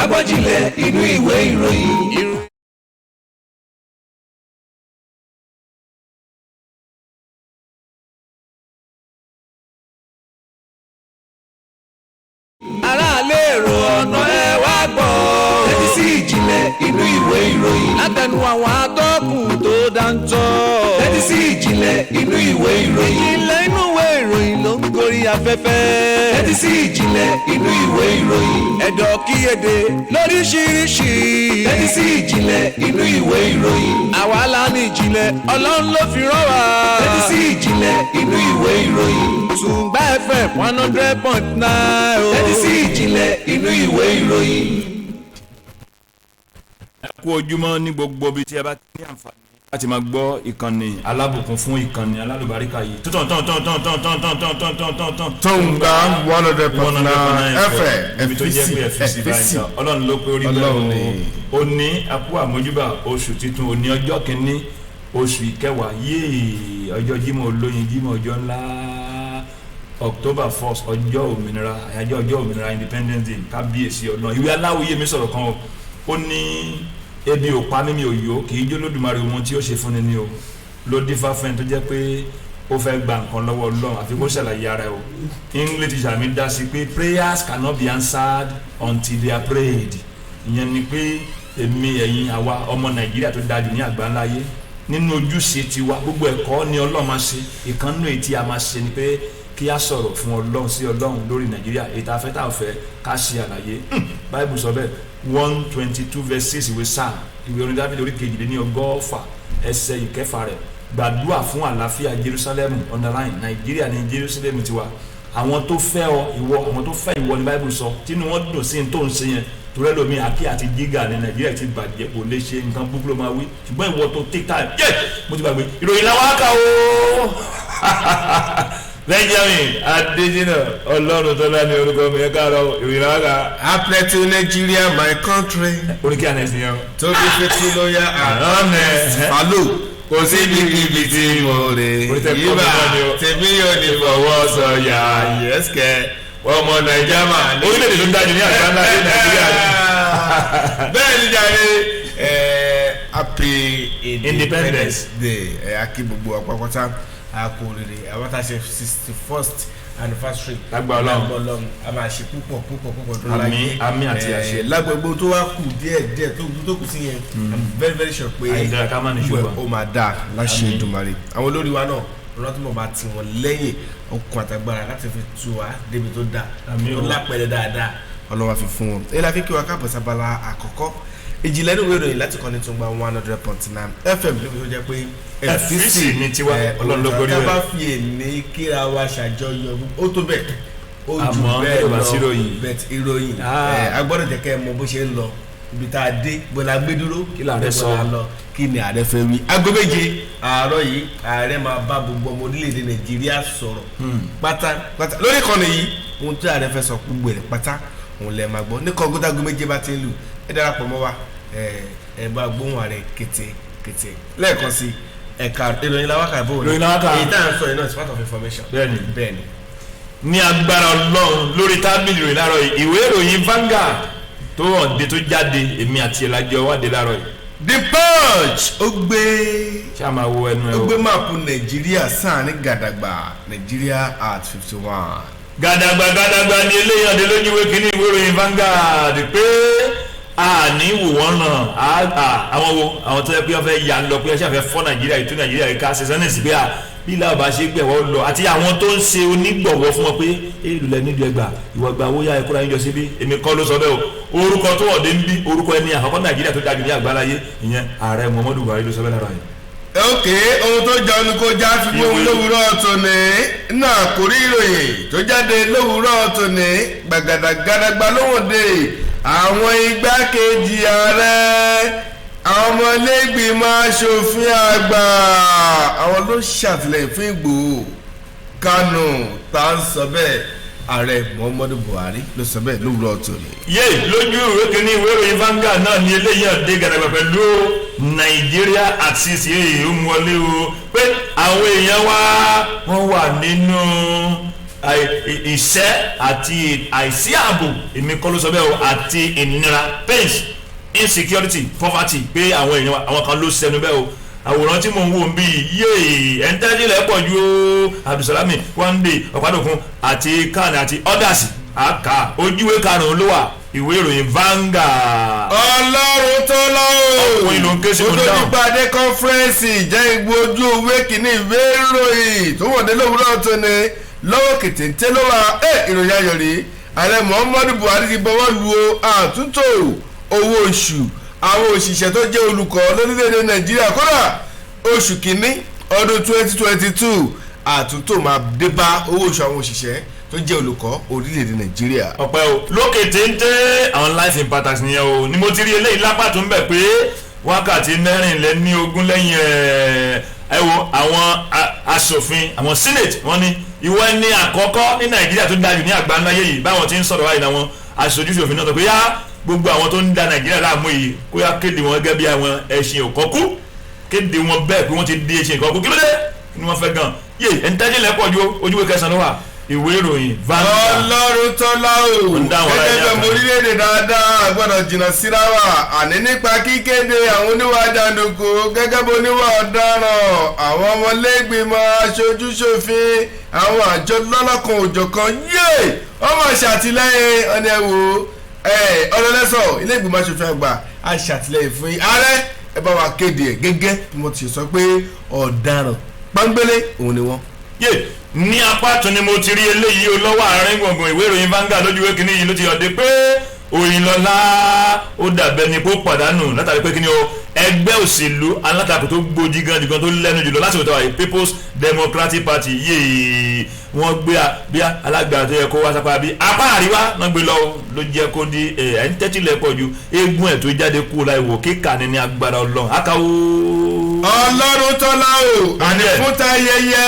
agbọ́jìnlẹ̀ inú ìwé ìròyìn. aráàlú èrò ọ̀nà ẹ wá gbọ́. tẹ́tí sí ìjìnlẹ̀ inú ìwé ìròyìn. látẹnu àwọn atọ́kùn tó dáńtọ́. tẹ́tí sí ìjìnlẹ̀ inú ìwé ìròyìn. ìjìnlẹ̀ inú ìwé ìròyìn ló ń gorí afẹ́fẹ́. tẹ́tí sí ìjìnlẹ̀ inú ìwé ìròyìn. ẹ̀dọ̀ kíyèdè lóríṣiríṣi. tẹ́tí sí ìjìnlẹ̀ inú ìwé ìròyìn. àwa la ní ìjìnlẹ̀ ọlọ́run ló fi rán wa. tẹ́tí sí ìjìnlẹ̀ inú ìwé ìròyìn. Tùngbà FM 100.9. tẹ́tí sí ìjìnlẹ̀ inú ìwé ìròyìn. ẹ kú ojúmọ́ ní gbogbo ibi tí ẹ bá ti ní àǹfààní láti máa gbọ́ ìkànnì alábùkún fún ìkànnì alálùbáríkà yìí. Tùngbà 100.9 FM ibi tó jẹ́ pé FCC báyìí ọlọ́run ló pé orí bẹ́ẹ̀ o ní àkú àmójúbà oṣù titun òní ọjọ́ kìíní oṣù ìkẹwàá yéè ọjọ́ Jímọ̀ olóyin Jímọ̀ ọjọ́ ńlá October 1st ọjọ́ òmìnira àyájọ́ ọjọ́ òmìnira Independence Day kábíyèsí ọlọ́run ìwé aláwòye mi sọ̀rọ̀ kan ó ní ebi ò pa mímí òyò kì í jó lódùmarè ohun tí ó ṣe fúnni ni o ló dífá fún ẹni tó jẹ́ pé ó fẹ́ gba nǹkan lọ́wọ́ ọlọ́run àfi kó ṣàlàyé ara ẹ̀ o English teacher mi dá sí pé prayers cannot be answered until they are prayed ìyẹn ni pé èmi ẹ̀yin àwa ọmọ Nàìjíríà tó dájú ní àgbáńláyé nínú ojúṣe tiwa gbogbo ẹ̀kọ́ ni ọlọ́run máa ṣe ìkànnù èyí tí a máa ṣe ni pé kí a sọ̀rọ̀ fún ọlọ́run sí ọlọ́run lórí Nàìjíríà ètò afẹ́tàfẹ́ ká ṣe àlàyé Bible sọ bẹ́ẹ̀ 122:6 ìwé sáà ìwé orin Dáfídì orí kejìlélọ́gọ́fà ẹsẹ̀ ìkẹfà rẹ̀ gbàdúrà fún àlàáfíà Jerusalem underline Nàìjíríà ní Jerusalem tiwa àwọn tó fẹ́ ọ ìwọ àwọn tó fẹ́ ìwọ ní Bible sọ tínú wọn dùn sí tó ń ṣe yẹn torí ẹlòmí àkí àti gíga ní Nàìjíríà ti bàjẹ́ kò lè ṣe nǹkan búburú máa wí ṣùgbọ́n ìwọ tó take time yẹ mo ti gbàgbé ìròyìn làwọn á kà ó Benjamin Adesina Ọlọ́run tó lá ní orúkọ mi ẹ káàárọ̀ ìròyìn làwọn kà. Happy to Nigeria my country. oríkì àná ẹ̀sìn yẹn. to be faithful loyal and honest. Falo kò sí ibi tí mo rè yíba tèmi yóò ní fọwọ́ sọ̀yà yẹ́sìkẹ́ ọmọ Nàìjíríà máa ní. orílẹ̀-èdè tó ń dájú ní àgbáńlá ní Nàìjíríà. bẹ́ẹ̀ ni jàre happy Independence Day akí gbogbo àpapọ̀tá àkórèrè àwọn tá a ṣe 61st anniversary lágbà Ọlọ́run a máa ṣe púpọ̀ tó láyé àmì àti àṣẹ lágbègbè tó wá kù díẹ̀ tó kù sí yẹn I'm very very sure pé ó máa dáa láṣẹ Èdùmàrè àwọn olórí wa náà lọ́tún mọ̀ bá ti wọn lẹ́yìn okun àtàgbára láti fi tú wa débi tó dáa tó lápẹ̀rẹ̀ dáadáa Ọlọ́run fi fún wọn èyí la fi kí wa káàbọ̀ sábàlá àkọ́kọ́ ìjìnlẹ̀ inú ìwé ìròyìn láti kọ́ni Tùngbà 100.9 FM lóbi tó jẹ́ pé FCC ní tiwa Ọlọ́run ló gorí rẹ̀. ọ̀tá bá fi èní kíra wa ṣàjọyọ̀ ó tó bẹ́ẹ̀ ó jù bẹ́ẹ̀ lọ bẹ́ẹ̀ ìròyìn agbọ́dọ̀ jẹ́ kẹ́ ẹ mọ bó ṣe ń lọ ibi tá a dé bọ́lá gbé dúró kí làárẹ̀ sọ kí ni ààrẹ fẹ́ wí. aago méje àárọ̀ yìí ààrẹ máa bá gbogbo ọmọ orílẹ̀-èdè Nàìjíríà sọ̀rọ̀ pátápátá lórí ìkànnì yìí ohun tí ààrẹ fẹ́ sọ gbogbo rẹ̀ pátá òun lẹ máa gbọ́ ní kọ́ńgó tágo méje bá ti ń lù ẹ darapọ̀ mọ́ wa ẹ bá gbóhùn ààrẹ kété lẹ́ẹ̀kan sí ẹ̀ka ìròyìn làwákà bò ní èyí tá à ń sọ yìí náà is part of information. bẹ́ẹ̀ni ní agbára Ọlọ́run lórí tábìlì ìròyìn láàárọ̀ yìí ìwé ìròyìn Vanguard tó hàn dé tó jáde èmi àti ẹ̀lájọ wádìí láàárọ̀ yìí. The Punch ó gbé ó gbé máàpù Nàìjíríà sàn ní gàdàgbà Nàìjíríà at 51. gàdàgbà ni eléyìí ọ̀dẹ lójú ìwé kínní ìwé ìròyìn Vanguard pé àní wò wọ́n ràn àwọn tó yẹ pé wọ́n fẹ́ yà lọ pé wọ́n ṣàfẹ́ fọ́ Nàìjíríà ìtú Nàìjíríà yìí ká ṣẹṣẹ́ ní ìsìnkú bí làwọn ṣe gbẹ̀wọ́ lọ àti àwọn tó ń ṣe onígbọ̀wọ́ fún wọn pé èlù lẹ nídìí ẹgbà ìwọ gba owó yá ẹkú ra yín jọ síbí èmi kọ́ ló sọ bẹ́ẹ̀ o orúkọ tó wọ̀dé ń bí orúkọ ẹni àkọ́kọ́ Nàìjíríà tó dájú ní àgbáláyé ìyẹn ààrẹ Muhammadu Buhari ló sọ bẹ́ẹ̀ lára yìí. ok ohun tó jọ ni kò já fi gbóhùn lówùúrọ̀ tòní náà kò rí ìròyìn tó jáde lówùúrọ̀ tòní gbàgàdàgàdàgbà lóhùndé àwọn igbákejì ààrẹ àwọn ọmọlẹ́gbìmọ̀ aṣòfin àgbà àwọn ló ṣàtìlẹ́yìn fún Ìgbòho Kánò tá à ń sọ bẹ́ẹ̀ ààrẹ Muhammadu Buhari ló sọ bẹ́ẹ̀ lówùúrọ̀ tòní. lójú ìwé kìíní ìwé ìròyìn Vanguard náà ni eléyìí ọ̀dẹ́ gàdàgbà pẹ̀lú Nàìjíríà àti ìsìnyí ń wọlé o pé àwọn èèyàn wa wọ́n wà nínú ìṣẹ́ àti àìsí ààbò èmi kọ́ ló sọ bẹ́ẹ̀ o àti ìnira pains insecurity poverty pé àwọn èèyàn àwọn kan ló sẹnu bẹ́ẹ̀ o àwòrán tí mò ń wò ń bí yéè ẹ̀ńtẹ́jìlẹ̀ pọ̀ ju Abdulsalami Wande Ọ̀pádòkun àti kan àti others àkà ojúwé karùn-ún ló wà ìwé ìròyìn Vanguard. Ọlọ́run tó lọ́wọ́ ọkùnrin ló ń ké sí mo dáhùn. olùdígbàdé kọ́nfẹ́rẹ́nsì jẹ́ ìgbó ojú ìwé kìíní ìwé ìròyìn tó wọ̀dé lówùúrọ̀ tó ní lọ́wọ́ kètéńté ló wà ìròyìn ayọ̀rí ààrẹ Muhammadu Buhari ti bọ́wọ́ lu àtúntò owó oṣù àwọn òṣìṣẹ́ tó jẹ́ olùkọ́ lórílẹ̀‐èdè Nàìjíríà kódà oṣù kìíní ọdún 2022 àtúntò máa dé bá owó oṣù àwọn òṣìṣẹ́ tó jẹ́ olùkọ́ orílẹ̀-èdè Nàìjíríà. ọ̀pẹ o lókè téńté àwọn life impactors nìyẹn o ni mo ti rí eléyìí lápá tó ń bẹ̀ pé wákàtí mẹ́rìnlélógún lẹ́yìn ẹ wo àwọn aṣòfin àwọn senate wọ́n ní ìwọ ẹni àkọ́kọ́ ní Nàìjíríà tó dájú ní àgbáńláyé yìí báwọn ti ń sọ̀rọ̀ báyìí làwọn aṣojúṣòfin náà sọ pé yá gbogbo àwọn tó ń da Nàìjíríà láàmú yìí kó yá kéde wọn gẹ́gẹ́ bí àwọn ẹṣin òkọ́kú kéde wọn bẹ́ẹ̀ pé wọ́n ti di ẹṣin òkọ́kú kí ló dé ni wọ́n fẹ́ gan yé ẹ̀ńtẹ́jìlẹ̀ pọ̀ ju ojúwe kẹsàn-án ló wà ìwé ìròyìn Vanguard. Ọlọ́run tọ́lá o gẹ́gẹ́ bẹ́ẹ̀ mo orílẹ̀-èdè dáadáa gbọ́dọ̀ jìnnà síra wa àní nípa kíkéde àwọn oníwà jàǹdùkú gẹ́gẹ́ bí oníwà ọ̀daràn àwọn ọmọlẹ́gbìmọ̀ aṣojúṣòfin àwọn àjọ lọ́lọ́kan òjọ̀kan yé ọmọ ṣàtìlẹ́yìn ọ̀nà ẹ̀wò ọlọ́lẹ́sọ̀ ilé ìgbìmọ̀ aṣòfin àgbà aṣàtìlẹ́yìn fún ààrẹ ẹ bá wa kéde ẹ̀ gẹ́gẹ́ bí mo ti sọ pé ọ̀daràn pọ́nbélé òun ni wọ́n. yé ní apá tún ni mo ti rí eléyìí olówó àárín gbọ̀ngàn ìwé ìròyìn Vanguard lójúwé kínní yìí ló ti yọ̀dé pé Oyinlọ́lá ó dàbẹ́ ni kó pàdánù látàrí pé kínní o ẹgbẹ́ òṣèlú alátakò tó gbòjì gan jùlọ tó lẹ́nu jùlọ láti wọ́n yìí People's Democratic Party yéé wọ́n gbé bí alágbára tó yẹ kó wá sápá bí apá àríwá náà gbé lọ ló jẹ́ kó di ẹ̀ ń tẹ́tìlẹ̀ pọ̀ ju eégún ẹ̀ tó jáde kú láì wò kíkà ní agbára Ọlọ́run akáwó. Ọlọ́run tọ́lá o àní fúnta ayẹyẹ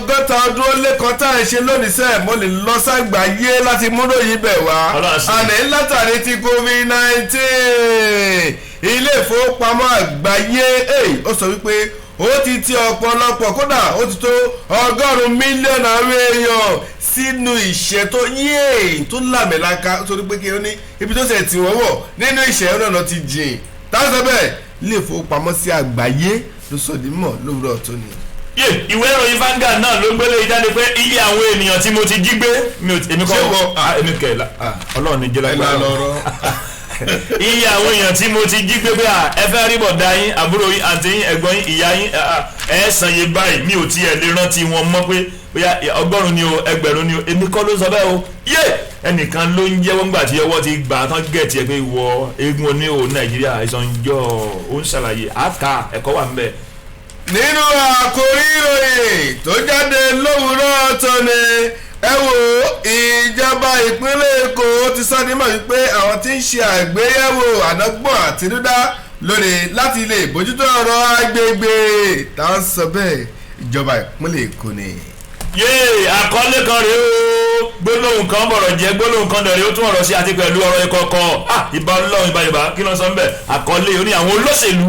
100 ọdún ó lé kan tá à ń ṣe lónìí sẹ́ẹ̀ mo lè lọ ságbàáyé láti múlò yìí bẹ̀ wá àní látàrí ti COVID-19 ilé ìfowópamọ́ àgbáyé ó sọ wípé ó ti ti ọ̀pọ̀lọpọ̀ kódà ó ti tó 100 mílíọ̀nù àwọn èèyàn sínú ìṣẹ́ tó yé tó làmìlaka torí pé kí ó ní ibi tó ṣe tí wọ́n wọ̀ nínú ìṣẹ́ náà ti jìn táwọn sọ bẹ́ẹ̀ ilé ìfowópamọ́sí àgbáyé ló sọ di mọ̀ lówùrọ̀ tó ni. yé ìwé ìròyìn Vanguard náà ló gbélé jáde pé iye àwọn ènìyàn tí mo ti jí gbé èmi kọ́ èmi kẹ̀lá Ọlọ́run ní jẹ́lá ìgbà lọ́rọ́ iye àwọn èèyàn tí mo ti jí gbé pé ẹ fẹ́ rí bọ̀dá yín àbúrò yín àǹtí yín ẹ̀gbọ́n yín ìyá yín ẹ san iye báyìí mi ò tiẹ̀ lè rántí wọn mọ́ pé bóyá 100 ni o 1000 ni o èmi kọ́ ló sọ bẹ́ẹ̀ o yé ẹnìkan ló ń jẹ́wọ́ ńgbà tí ọwọ́ ti gbà tán gẹ̀ẹ́tì ẹ pé wọ eégún oníhò Nàìjíríà ìsọ̀njọ́ ó ń ṣàlàyé àkà ẹ̀kọ́ wà ń bẹ̀. nínú àkórí ìròyìn tó jáde lówùúrọ̀ tóní ẹ wo ìjọba ìpínlẹ̀ Èkó ti sọ ní mọ̀ wípé àwọn tí ń ṣe àgbéyẹ̀wò àdọ́gbọ̀n àtinúdá lórí láti lè bójútó ọ̀rọ̀ agbègbè tá a sọ bẹ́ẹ̀ ìjọba ìpínlẹ̀ Èkó ni. yéè àkọlé kan rèé o gbólóhùn kan bọ̀rọ̀ jẹ́ gbólóhùn kan dẹ̀rẹ̀ ó tún ọ̀rọ̀ sí àti pẹ̀lú ọ̀rọ̀ ìkọ̀kọ̀ ìbá Ọlọ́run ìbá Yorùbá kí ló sọ ń bẹ̀ àkọlé oní àwọn olóṣèlú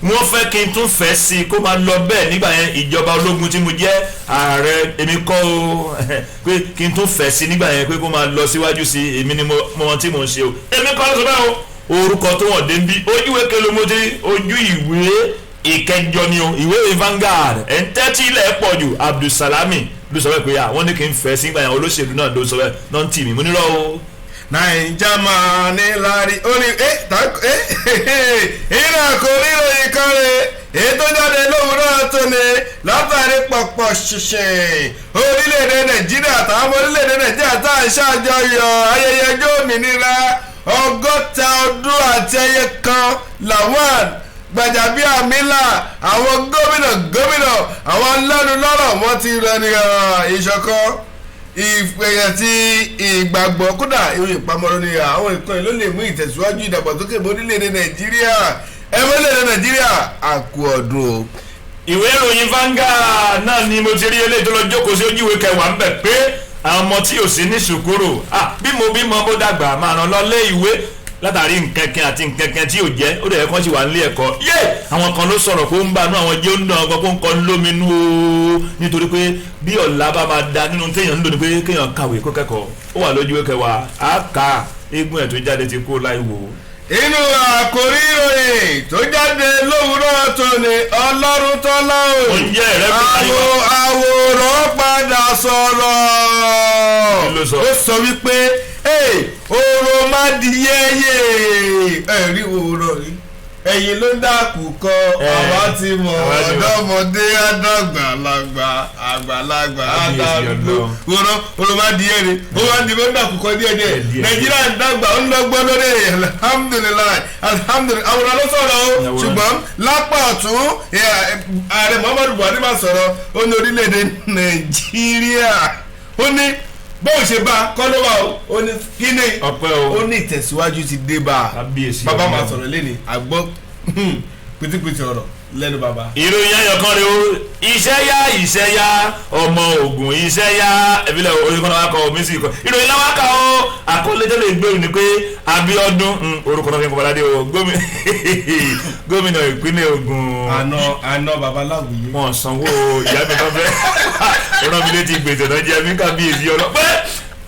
wọ́n fẹ́ kí n tún fẹ́ sí i kó máa lọ bẹ́ẹ̀ nígbà yẹn ìjọba ológun tí mo jẹ́ ààrẹ èmi kọ́ o pé kí n tún fẹ́ sí i nígbà yẹn pé kó máa lọ síwájú sí i èmi ni mo mọ tí mo ń ṣe o èmi kọ́ ló sọ bẹ́ẹ̀ o orúkọ tó wọ̀n dé ń bí ojúwe kelomoti ojú ìwé ìkẹjọ ni o ìwé Vanguard ẹ̀ ń tẹ́tí ilẹ̀ pọ̀ jù Abdulsalami ló sọ bẹ́ẹ̀ pé àwọn ní kí n fẹ́ sí nígbà yẹn olóṣèlú náà ló sọ bẹ́ẹ̀ náà ń tì mí mo nírọ̀ o. Naija máa ní lárí ó ní ìrìn àkórí ìròyìn kan rè èyí tó jáde lówùúrọ̀ tó ní látàrí pọ̀pọ̀ ṣìṣìn orílẹ̀-èdè Nàìjíríà táwọn orílẹ̀-èdè Nàìjíríà tá à ń ṣàjọyọ̀ ayẹyẹ ọjọ́ òmìnira 100 ọdún àti ẹyẹ kan Lawan Gbajabiamila àwọn gómìnà àwọn alẹ́nulọ́rọ̀ wọn ti rẹni ìṣọ̀kan ìpèyà tí ìgbàgbọ́ kódà ìròyìn ìpamọ́rọ́ ni àwọn nǹkan ló lè mú ìtẹ̀síwájú ìdàgbàsókè orílẹ̀-èdè Nàìjíríà orílẹ̀-èdè Nàìjíríà àkú ọdún o. ìwé ìròyìn Vanguard náà ni mo ti rí eléyìí tó lọ jókòó sí ojú ìwé kẹwàá ń bẹ̀ pé àwọn ọmọ tí ò sí ní sùkúrù bímọ mo dàgbà máa ràn lọ lé ìwé látàrí nkẹ̀kẹ́ àti nkẹ̀kẹ́ tí ò jẹ́ ó dẹ̀ kọ́ sí wà nílé ẹ̀kọ́ yé àwọn kan ló sọ̀rọ̀ pé ó ń bá inú àwọn jẹ́ ó ń dán ọkọ̀ kó ń kọ́ lóminú o nítorí pé bí ọ̀la bá máa da nínú téèyàn ń lò ní pé kéèyàn kàwé kó kẹ́kọ̀ọ́ ó wà lójú kẹwàá á kà á eégún ẹ̀ tó jáde ti kó láì wò ó. inú àkórí ìròyìn tó jáde lówùúrọ̀ tòní ọlọ́run tọ́lá o àwòrán padà sọ̀rọ̀ ó sọ wípé oró má di yẹ́yẹ́ ẹ̀rí òwúrọ̀ rí ẹ̀yìn ló dàkú kọ àwa ti mọ̀ ọ̀dọ́mọdé àdàgbàlagbà àgbàlagbà àdàlú oró má di yẹ́rẹ́ ó wá di ló dàkú kọ díẹ̀díẹ̀ nàìjíríà ń dàgbà ó ń lọ́gbọ́n lórí alhamdulilayi àwòrán ló sọ̀rọ̀ o ṣùgbọ́n lápá ọ̀tún ààrẹ muhammadu buhari máa sọ̀rọ̀ ó ní orílẹ̀-èdè nàìjíríà ó ní bóun ṣe bá kọ́lọ́wà ó ní kíni ó ní ìtẹ̀síwájú ti dé bá a bàbá máa sọ̀rọ̀ lẹ́ni àgbọ̀ pìtìpìtì ọ̀rọ̀ lẹ́nu bàbá. ìròyìn ayọ̀kan rẹ o iṣẹ́ yá ọmọ ogun iṣẹ́ yá ìbílẹ̀ oríkan náà kọ mísì kọ ìròyìn náà wá kà ó àkọlẹ́jọ́lẹ̀ ìgbèrú ni pé Abíọ́dún orúkọ náà fi ń kọ́ baládé o gómìnà ìpínlẹ̀ Ògùn. àná babaláwo yìí. wọn sanwó ìyá mi kan fẹ́ rán mi létí gbèsè náà jẹ́ mi kábíyèsí ọlọ́pẹ́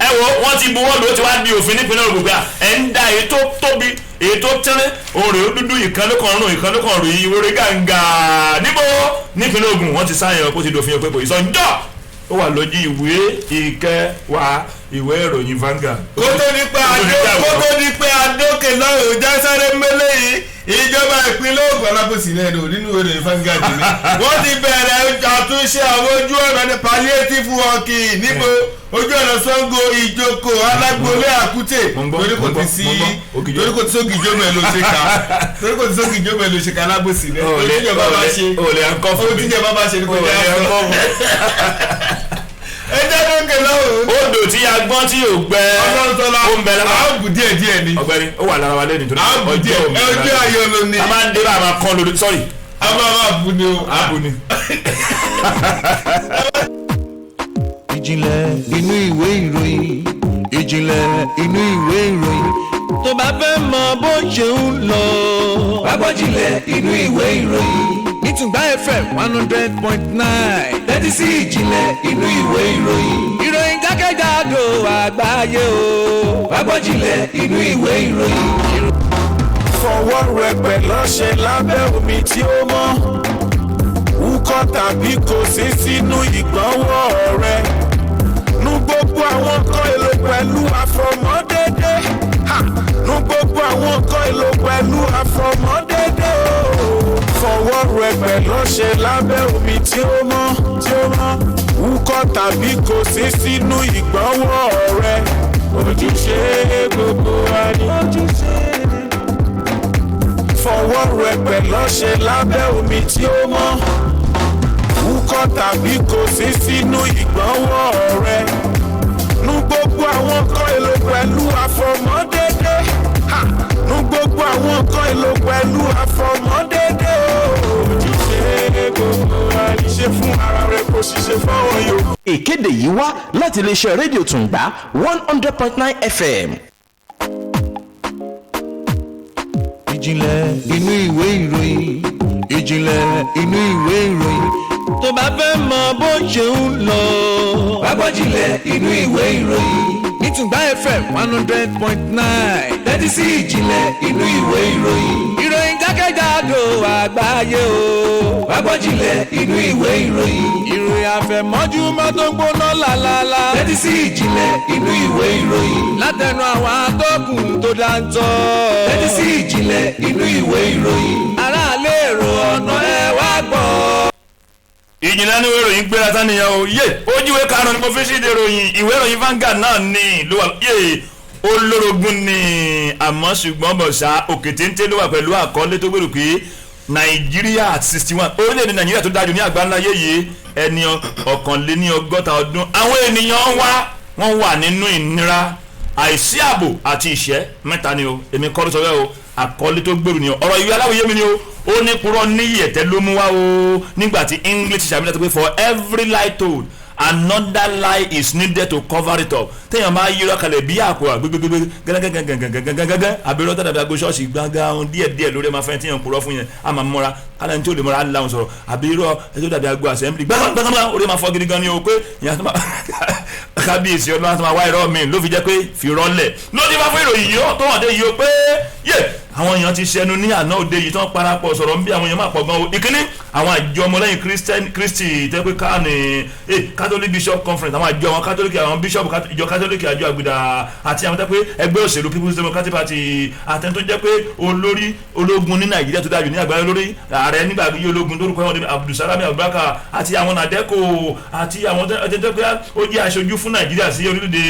ẹ wo wọ́n ti buwọ́ lò ó ti wá di òfin nípínlẹ̀ Ògùn gbà ẹ̀ ń da èyí tó tóbi èyí tó tẹ́lẹ̀ òòrè ó dúdú ìkànnìkànrún ìkànnìkànrún ìwúre gàǹgà níbo nípínlẹ̀ Ògùn wọ́n ti sáyẹn kó ti dòfin ọ̀pẹ́ kò ìsọ̀njọ́ ó wà lójú ìwé ìkẹwàá ìwé ìròyìn Vanguard. kó tó di pé adókè náà ò já sáré mélé yìí ìjọba ìpínlẹ̀ Ògùn alábòsí lẹ́nu nínú ìròyìn Vanguard ni wọ́n ti bẹ̀rẹ̀ àtúnṣe àwọn ojú ọ̀nà ní palliative walking níbo ojú ọ̀nà Ṣàngó Ìjókò Alágbólé Àkútè torí kò ti sókè ìjọba ẹ̀ ló ṣe ká torí kò ti sókè ìjọba ẹ̀ ló ṣe ká alábòsí lẹ́nu oníjọba bá ṣe oníjọba bá ṣe ní kò jẹ́ àkọ́ ẹ jẹ́ lókè lọ́wọ́. odò tí a gbọ́n tí yóò gbẹ ó ń bẹ lára. a bù díẹ̀ ni. ọ̀gbẹ́ni ó wà lára wa lẹ́nu nítorí ọjọ́ ayọ̀ ló ní. a máa ń dé bá a máa kọ́ lórí sọ́ọ̀rì. a máa bù ni o. a bù ni. ìjìnlẹ̀ inú ìwé ìròyìn ìjìnlẹ̀ inú ìwé ìròyìn tó bá fẹ́ mọ bó ṣe ń lọ. Bàbájílẹ̀ inú ìwé ìròyìn nítùngbà FM 100.9 tẹ́tí sí ìjìnlẹ̀ inú ìwé ìròyìn. Ìròyìn jákèjádò àgbáyé o. Bàbájílẹ̀ inú ìwé ìròyìn. Fọwọ́ rẹpẹ̀ lọ́ṣẹ lábẹ́ omi tí ó mọ́. Wúkọ́ tàbí kò sí sínú ìgbọ̀nwọ́ rẹ̀. Nu gbogbo àwọn nǹkan èlò pẹ̀lú àfọmọ́dédé. Nu gbogbo àwọn nǹkan èlò pẹ̀lú àfọmọ́dédé o. Fọwọ́ rẹpẹ̀ lọ́ṣẹ lábẹ́ omi tí ó mọ́. Wúkọ́ tàbí kò sí sínú ìgbọ̀nwọ́ rẹ̀. Ojúṣe gbogbo wa ni. Fọwọ́ rẹpẹ̀ lọ́ṣẹ lábẹ́ omi tí ó mọ́. Wúkọ́ tàbí kò sí sínú ìgbọ̀nwọ́ rẹ̀. Nu gbogbo àwọn nǹkan èlò pẹ̀lú àfọmọ́dédé. Nu gbogbo àwọn nǹkan èlò pẹ̀lú àfọmọ́dédé. Ojúṣe gbogbo àìṣe fún ara rẹ̀ kò ṣiṣẹ́ fáwọn yòókù. Ìkéde yìí wá láti iléeṣẹ́ rédíò Tùǹgbá 100.9 FM. Ìjìnlẹ̀ inú ìwé ìròyìn ìjìnlẹ̀ inú ìwé ìròyìn tó bá fẹ́ mọ bó ṣe ń lọ. Bàbájílẹ̀ inú ìwé ìròyìn nítùngbà FM 100.9 tẹ́tí sí ìjìnlẹ̀ inú ìwé ìròyìn. Ìròyìn jákèjádò àgbáyé o. Bàbájílẹ̀ inú ìwé ìròyìn. Ìròyìn àfẹ̀mọ́júmọ́ tó ń gbóná lálálá. Tẹ́tí sí ìjìnlẹ̀ inú ìwé ìròyìn. Látẹnu àwọn atọ́kùn tó dáńtọ́. Tẹ́tí sí ìjìnlẹ̀ inú ìwé ìròyìn. Aráàlú èrò ọ̀nà ẹ wá gbọ́. ìjìnlẹ̀ ní ìwé ìròyìn gbéra sáníyàn o yé ojúwe karùn-ún ni mo fi ṣíde ìròyìn ìwé ìròyìn Vanguard náà ní ló wà yé olórogún ni àmọ́ ṣùgbọ́n bọ̀ṣà òkè téńté ló wà pẹ̀lú àkọlé tó gbèrò pé Nàìjíríà at 61 orílẹ̀-èdè Nàìjíríà tó dájú ní àgbáńláyé yìí ẹni ọ̀kànléní ọgọ́ta ọdún àwọn ènìyàn wọ́n wà nínú ìnira àìsí ààbò àti ìṣẹ́ mẹ́ta ni o èmi kọ́ ló sọ bẹ́ẹ̀ o àkọlé tó gbèrú ni o ọ̀rọ̀ ìwé aláwòye mi ni o ó ní purọ́ níyì ẹ̀tẹ́ ló mú wá o nígbà tí English ṣàmìlẹ̀ tó pé for every lie told another lie is needed to cover it up. téèyàn máa yíra kalẹ̀ bí àkùrà gbégbégbé gẹ́gẹ́gẹ́gẹ́gẹ́gẹ́gẹ́gẹ́ àbẹ̀rẹ̀ tàbí àgbo ṣọ́ọ̀ṣì gbàngàn díẹ̀díẹ̀ lórí ẹ̀ máa fẹ́ tíyàn kúrọ́ fún yẹn a máa mọ́ra alẹ́ ní tí ò lè mọ́ra á láwọn sọ̀rọ̀ àbẹ̀rẹ̀ ẹjọ́ dàbí àgbo assembly gbàngàn orí máa fọ́ gidi gan ni o pé ìyá tó máa kábíyèsí ọlọ́run tó máa wá irọ́ mi ló fi jẹ́ pé fi rọ́lẹ̀ lóde bá fún ìròyìn yìí tó wọ́n dé yìí o pé yé àwọn èèyàn ti ṣẹnu ní àná òde yìí tó ń parapọ̀ sọ̀rọ̀ ń bí àwọn èèyàn máa pọ̀ gan o ìkíní àwọn àjọ ọmọlẹ́yìn kristi tẹ́ pé ká ní catholic bishop conference àwọn àjọ àwọn catholic àwọn bishop ìjọ catholic àjọ àgbìdà àti àwọn tẹ́ pé ẹgbẹ́ òṣèlú people's democratic party àtẹn tó jẹ́ pé olórí ológun ní nàìjíríà tó dájú ní àgbáyé olórí ààrẹ nígbà yìí ológun tó rúkọ wọn ní abdulsalami abubakar àti àwọn nàdẹ́kò àti àwọn tẹ́ pé ó jẹ́ aṣojú fún nàìjíríà sí orílẹ̀-èdè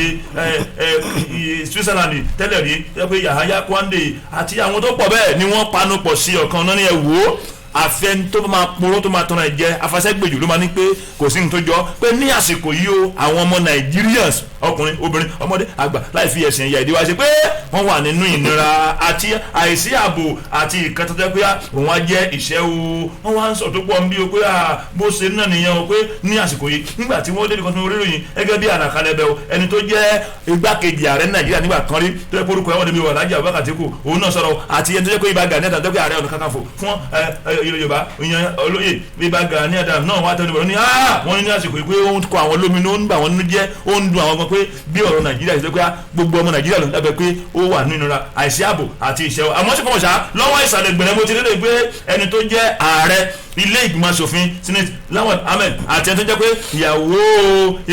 switzerland tẹ́lẹ̀ rí tẹ́ pé yahaya kwande àti àwọn tó pọ̀ bẹ́ẹ̀ ni wọ́n panu pọ̀ sí ọ̀kan náà ní ẹ̀ wò ó àfẹn tó máa poró tó máa tọ́nà ẹ̀ jẹ́ afasẹ́gbèjì ló máa ní pé kò sí ní tó jọ pé ní àsìkò yìí o àwọn ọmọ Nigerians ọkùnrin obìnrin ọmọdé àgbà láì fi ẹ̀sìn ẹ̀yà èdè wa ṣe pé wọ́n wà nínú ìnira àti àìsí ààbò àti ìkẹtọ́tẹ́ pé òun á jẹ́ ìṣẹ́ o wọ́n wá ń sọ tó pọ̀ ń bí o pé bó ṣe náà nìyẹn o pé ní àsìkò yìí nígbà tí wọ́n dé nìkan tó ń ríròyìn gẹ́gẹ́ bí ànàkalẹ̀ bẹ́ẹ̀ o ẹni tó jẹ́ igbákejì ààrẹ Nàìjíríà nígbà kan rí tó yẹ kórúkọ ẹ̀wọ̀n níbi wà lájà Abubakar Atiku òun náà sọ̀rọ̀ àti ẹni tó jẹ́ pé Ìbà Gani Adams tó jẹ́ pé ààrẹ ọ̀nà kakanfò fún Yorùbá ìyẹn olóyè Ìbà Gani Adams náà wá tẹ́lẹ̀ bọ̀rọ̀ ní wọ́n ní àsìkò yìí pé ó ń kọ àwọn lóminú ó ń bà wọ́n nínú jẹ́ ó ń dun àwọn kan pé bí ọ̀rọ̀ Nàìjíríà ṣe pé gbogbo ọmọ Nàìjíríà ló dábẹ́ pé ó wà nínú ìnira àìsí ààbò àti ìṣẹ́ àmọ́ sí kọ́mọ̀ṣá lọ́wọ́ ìsàlẹ̀ gbẹ̀rẹ̀ mo ti lélẹ̀ pé ẹni tó jẹ́ ààrẹ ilé ìgbìmọ̀ asòfin senate Lawal Ahmed àti ẹni tó jẹ́ pé ìyàwó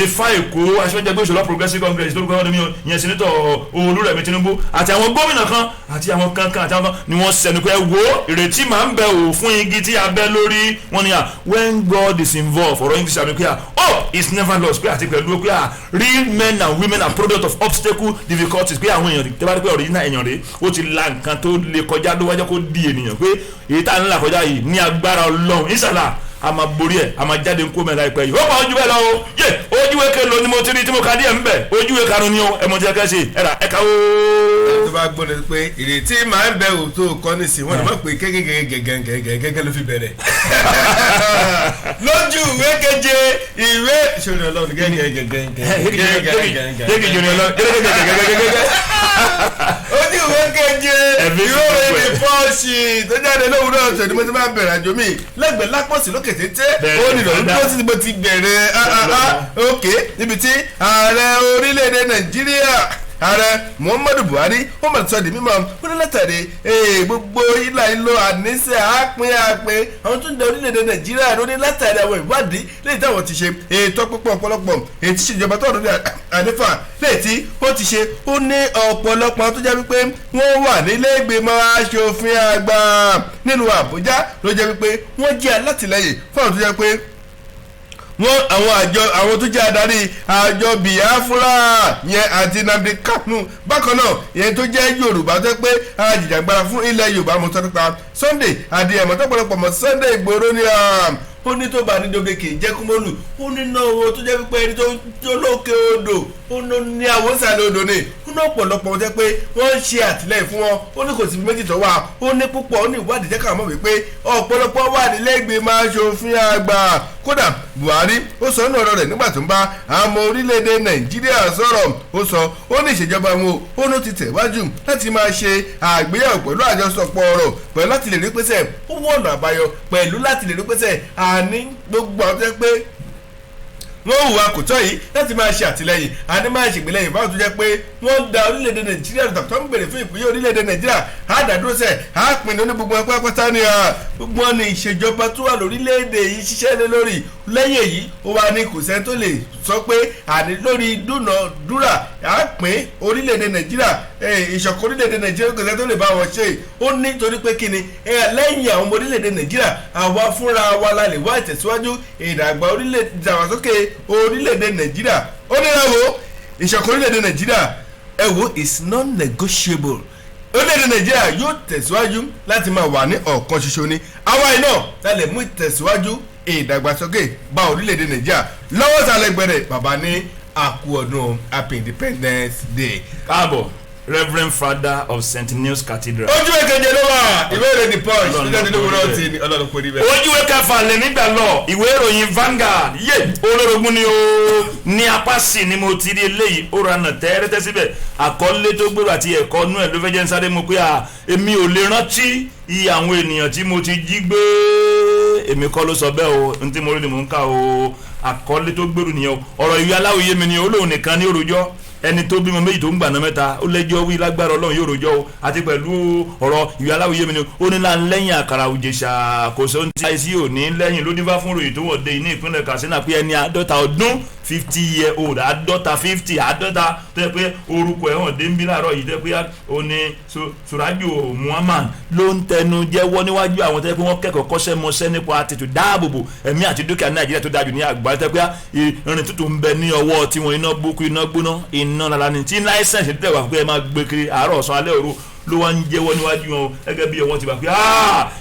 Ifá Èkó aṣọ́jẹ́ pé Òṣèlú Progressive Congress tó gbọ́dọ̀ mi yẹn senator Olúrẹ̀mí Tinubu àti àwọn gómìnà kan àti àwọn kankan àti àwọn kan ni wọ́n sẹnu pé wo ìrètí máa ń bẹ ò fún igi tí a bẹ́ lórí wọn ni when God is involved ọ̀rọ̀ English àmì pé it's never lost pé àti pẹ̀lú pé real men and women are product of obstacle difficulties pé àwọn èèyàn tẹ́ bá rí pé original èèyàn rèé ó ti la nǹkan tó lè kọjá ló wájọ́ kó di ènìyàn pé èyí tá à ń là kọjá yìí ní agbára Ọlọ́run ìsàlà a máa borí ẹ̀ a máa jáde ńkó mẹ́ta ìpẹ́ yìí ó pa ojú bẹ́ẹ̀ lọ o yé ojúwe kelo ni mo ti rí tí mo ka díẹ̀ ńbẹ̀ ojúwe karùn-ún ni o ẹ̀ mọ̀ tí ẹ kẹ́ ṣe ẹ̀rà ẹ̀ka o. tó bá gbọ́dọ̀ pé ìrètí máa ń bẹ òótọ́ kọ́ nísìnyí wọ́n lè má pé gẹ́gẹ́ ló fi bẹ̀rẹ̀ lójú ìwé keje ìwé ìṣòro Ọlọ́run ojú ìwé keje ìwé ìròyìn pọ́ọ̀ṣì tó jáde lówùúrọ̀ ọ̀sẹ̀ ni mo ti máa bẹ̀rẹ̀ àjò mi lẹ́gbẹ̀ẹ́ lápọ̀sí lókè téńté ó nílò ní tó sì mo ti bẹ̀rẹ̀ òkè níbi tí ààrẹ orílẹ̀-èdè Nàìjíríà ààrẹ Muhammadu Buhari ó mà sọ di mímọ̀ ó ní látàrí gbogbo ìlà ìlò àníṣe àpín àwọn tó ń da orílẹ̀-èdè Nàìjíríà lórí látàrí àwọn ìwádìí lẹ́yìn táwọn ti ṣe ètò púpọ̀ ọ̀pọ̀lọpọ̀ ètí ìṣèjọba tó ọ̀dọ́ ní ànífà lẹ́yìn tí ó ti ṣe ó ní ọ̀pọ̀lọpọ̀ tó jẹ́ wípé wọ́n wà nílé ìgbìmọ̀ aṣòfin àgbà nílùú Àbújá ló jẹ́ wípé wọ́n jẹ́ alátìlẹ́yìn fún àwọn tó jẹ́ pé wọ́n àwọn tó jẹ́ adarí àjọ Biafra yẹn àti Nnamdi Kanu bákan náà yẹn tó jẹ́ Yorùbá tó pé ajìjàgbara fún ilẹ̀ Yorùbá mo sọ nípa Sunday Adéyẹmọ tó pọ̀lọpọ̀ mọ́ Sunday Ìgbòho ní ó ní tó bá ní dókè jẹ́kúmọ́lù ó ní náà owó tó jẹ́ pípẹ́ ẹni tó lókè odò ó ní àwọn ìsàlẹ̀ odò ní ó ní ọ̀pọ̀lọpọ̀ jẹ́ pé wọ́n ń ṣe àtìlẹ́yìn fún wọn ó ní kò sí méjì tó wà ó ní púpọ̀ ó ní ìwádìí jẹ́ káwọn mọ̀ wípé ọ̀pọ̀lọpọ̀ wà nílé ìgbìmọ̀ aṣòfin àgbà kódà Buhari ó sọ ní ọ̀rọ̀ rẹ̀ nígbà tó ń bá àwọn orílẹ̀-èdè Nàìjíríà sọ̀rọ̀ ó sọ ó ní ìṣèjọba wọn ó ní ti tẹ̀wájú láti máa ṣe àgbéyẹ̀wò pẹ̀lú àjọsọpọ̀ ọ̀rọ̀ pẹ̀lú láti lè rí pèsè ó wọ̀nà àbáyọ pẹ̀lú láti lè rí pèsè àní gbogbo àwọn tó jẹ́ pé wọ́n hùwà kò tọ́ yìí láti máa ṣe àtìlẹ́yìn àní máa ṣègbélẹ́yìn báwọn tó jẹ́ pé wọ́n ń da orílẹ̀-èdè Nàìjíríà lọ́tọ̀ tó ń gbèrè fún ìpínlẹ̀ orílẹ̀-èdè Nàìjíríà àdàdúró sẹ̀ àpinnu ní gbogbo ẹgbẹ́ pátá ni gbogbo wọn ni ìṣèjọba tó wà lórílẹ̀-èdè yìí ṣiṣẹ́ lé lórí lẹ́yìn èyí ó wà ní kò sẹ́ni tó lè sọ pé àní lórí dúnàdúrà àpín orílẹ̀-èdè Nàìjíríà ìṣọ̀kan orílẹ̀-èdè Nàìjíríà kò sẹ́ni tó lè bá wọn ṣe ó ní torí pé kíni lẹ́yìn àwọn ọmọ orílẹ̀-èdè Nàìjíríà àwa fúnra wa la lè wá ìtẹ̀síwájú ìdàgbà ìdàgbàsókè orílẹ̀-èdè Nàìjíríà ó ní ẹ̀wò ìṣọ̀kan orílẹ̀-èdè Nàìjíríà ẹ̀wò is non-negotiable orílẹ̀-èdè Nàìjíríà yóò tẹ̀síwájú láti máa wà ní ọ̀kan ṣoṣo ni àwa iná la lè mú ìtẹ̀síwájú ìdàgbàsókè bá orílẹ̀-èdè Nàìjíríà lọ́wọ́ sálẹ̀ gbẹ̀rẹ̀ bàbá ní àkú ọdún Happy Independence Day. káàbọ̀ Reverend Father of St. Neots Cathedral. ojú èkejì ló wà ìwé ìròyìn The Punch tó jáde lówùúrọ̀ tí ọlọ́run kò rí bẹ́ẹ̀. ojú kẹfà lè nígbà lọ ìwé ìròyìn Vanguard yé olórogún ni o ní apá sí ni mo ti rí eléyìí ó ra nà tẹ́rẹ́tẹ́ síbẹ̀ àkọlé tó gbèrò àti ẹ̀kọ́ nú ẹ̀ ló fẹ́ jẹ́ ń sáré mo pé èmi ò lè rántí iye àwọn ènìyàn tí mo ti jí gbé èmi kọ́ ló sọ bẹ́ẹ̀ o n tí mo rí ni mò ń kà o àkọlé tó gbèrò nìyẹn o ọ̀rọ̀ ìwé aláwòye mi ni olóhùn nìkan ní òròjọ́ ẹni tó bímọ méjì tó ń gbàná mẹ́ta ó lẹ́jọ́ wí lágbára Ọlọ́run yóò rojọ́ o àti pẹ̀lú ọ̀rọ̀ ìwé aláwòye mi ni ó ní là ń lẹ́yìn àkàrà òjèṣà kò sóhun tí àìsí òní lẹ́yìn ló dífá fún ròyìn tó wọ̀ dé ní ìpínlẹ̀ Katsina pé ẹni 50 ọdún 50-year-old 50 tó yẹ pé orúkọ ẹ̀ hàn dé ń bí láàárọ̀ yìí tó yẹ pé ó ní Surajo Muhammad ló ń tẹnu jẹ́wọ́ níwájú àwọn tó yẹ pé wọ́n kẹ́kọ̀ọ́ kọ́ṣẹ́mọṣẹ́ nípa tètè dáàbòbò ẹ̀mí àti dúkìá Nàìjíríà tó dájú ní àgbáyé tó yẹ pé irin tútù ń bẹ ní ọwọ́ tiwọn iná gbókú iná gbóná iná lala ni tí láìsẹ̀nsì tẹ̀ wá pé ẹ máa gbé kiri àárọ̀ ọ̀sán alẹ́ òru ló wá ń jẹ́wọ́ níwájú wọn gẹ́gẹ́ bí ọwọ́ ti bá pé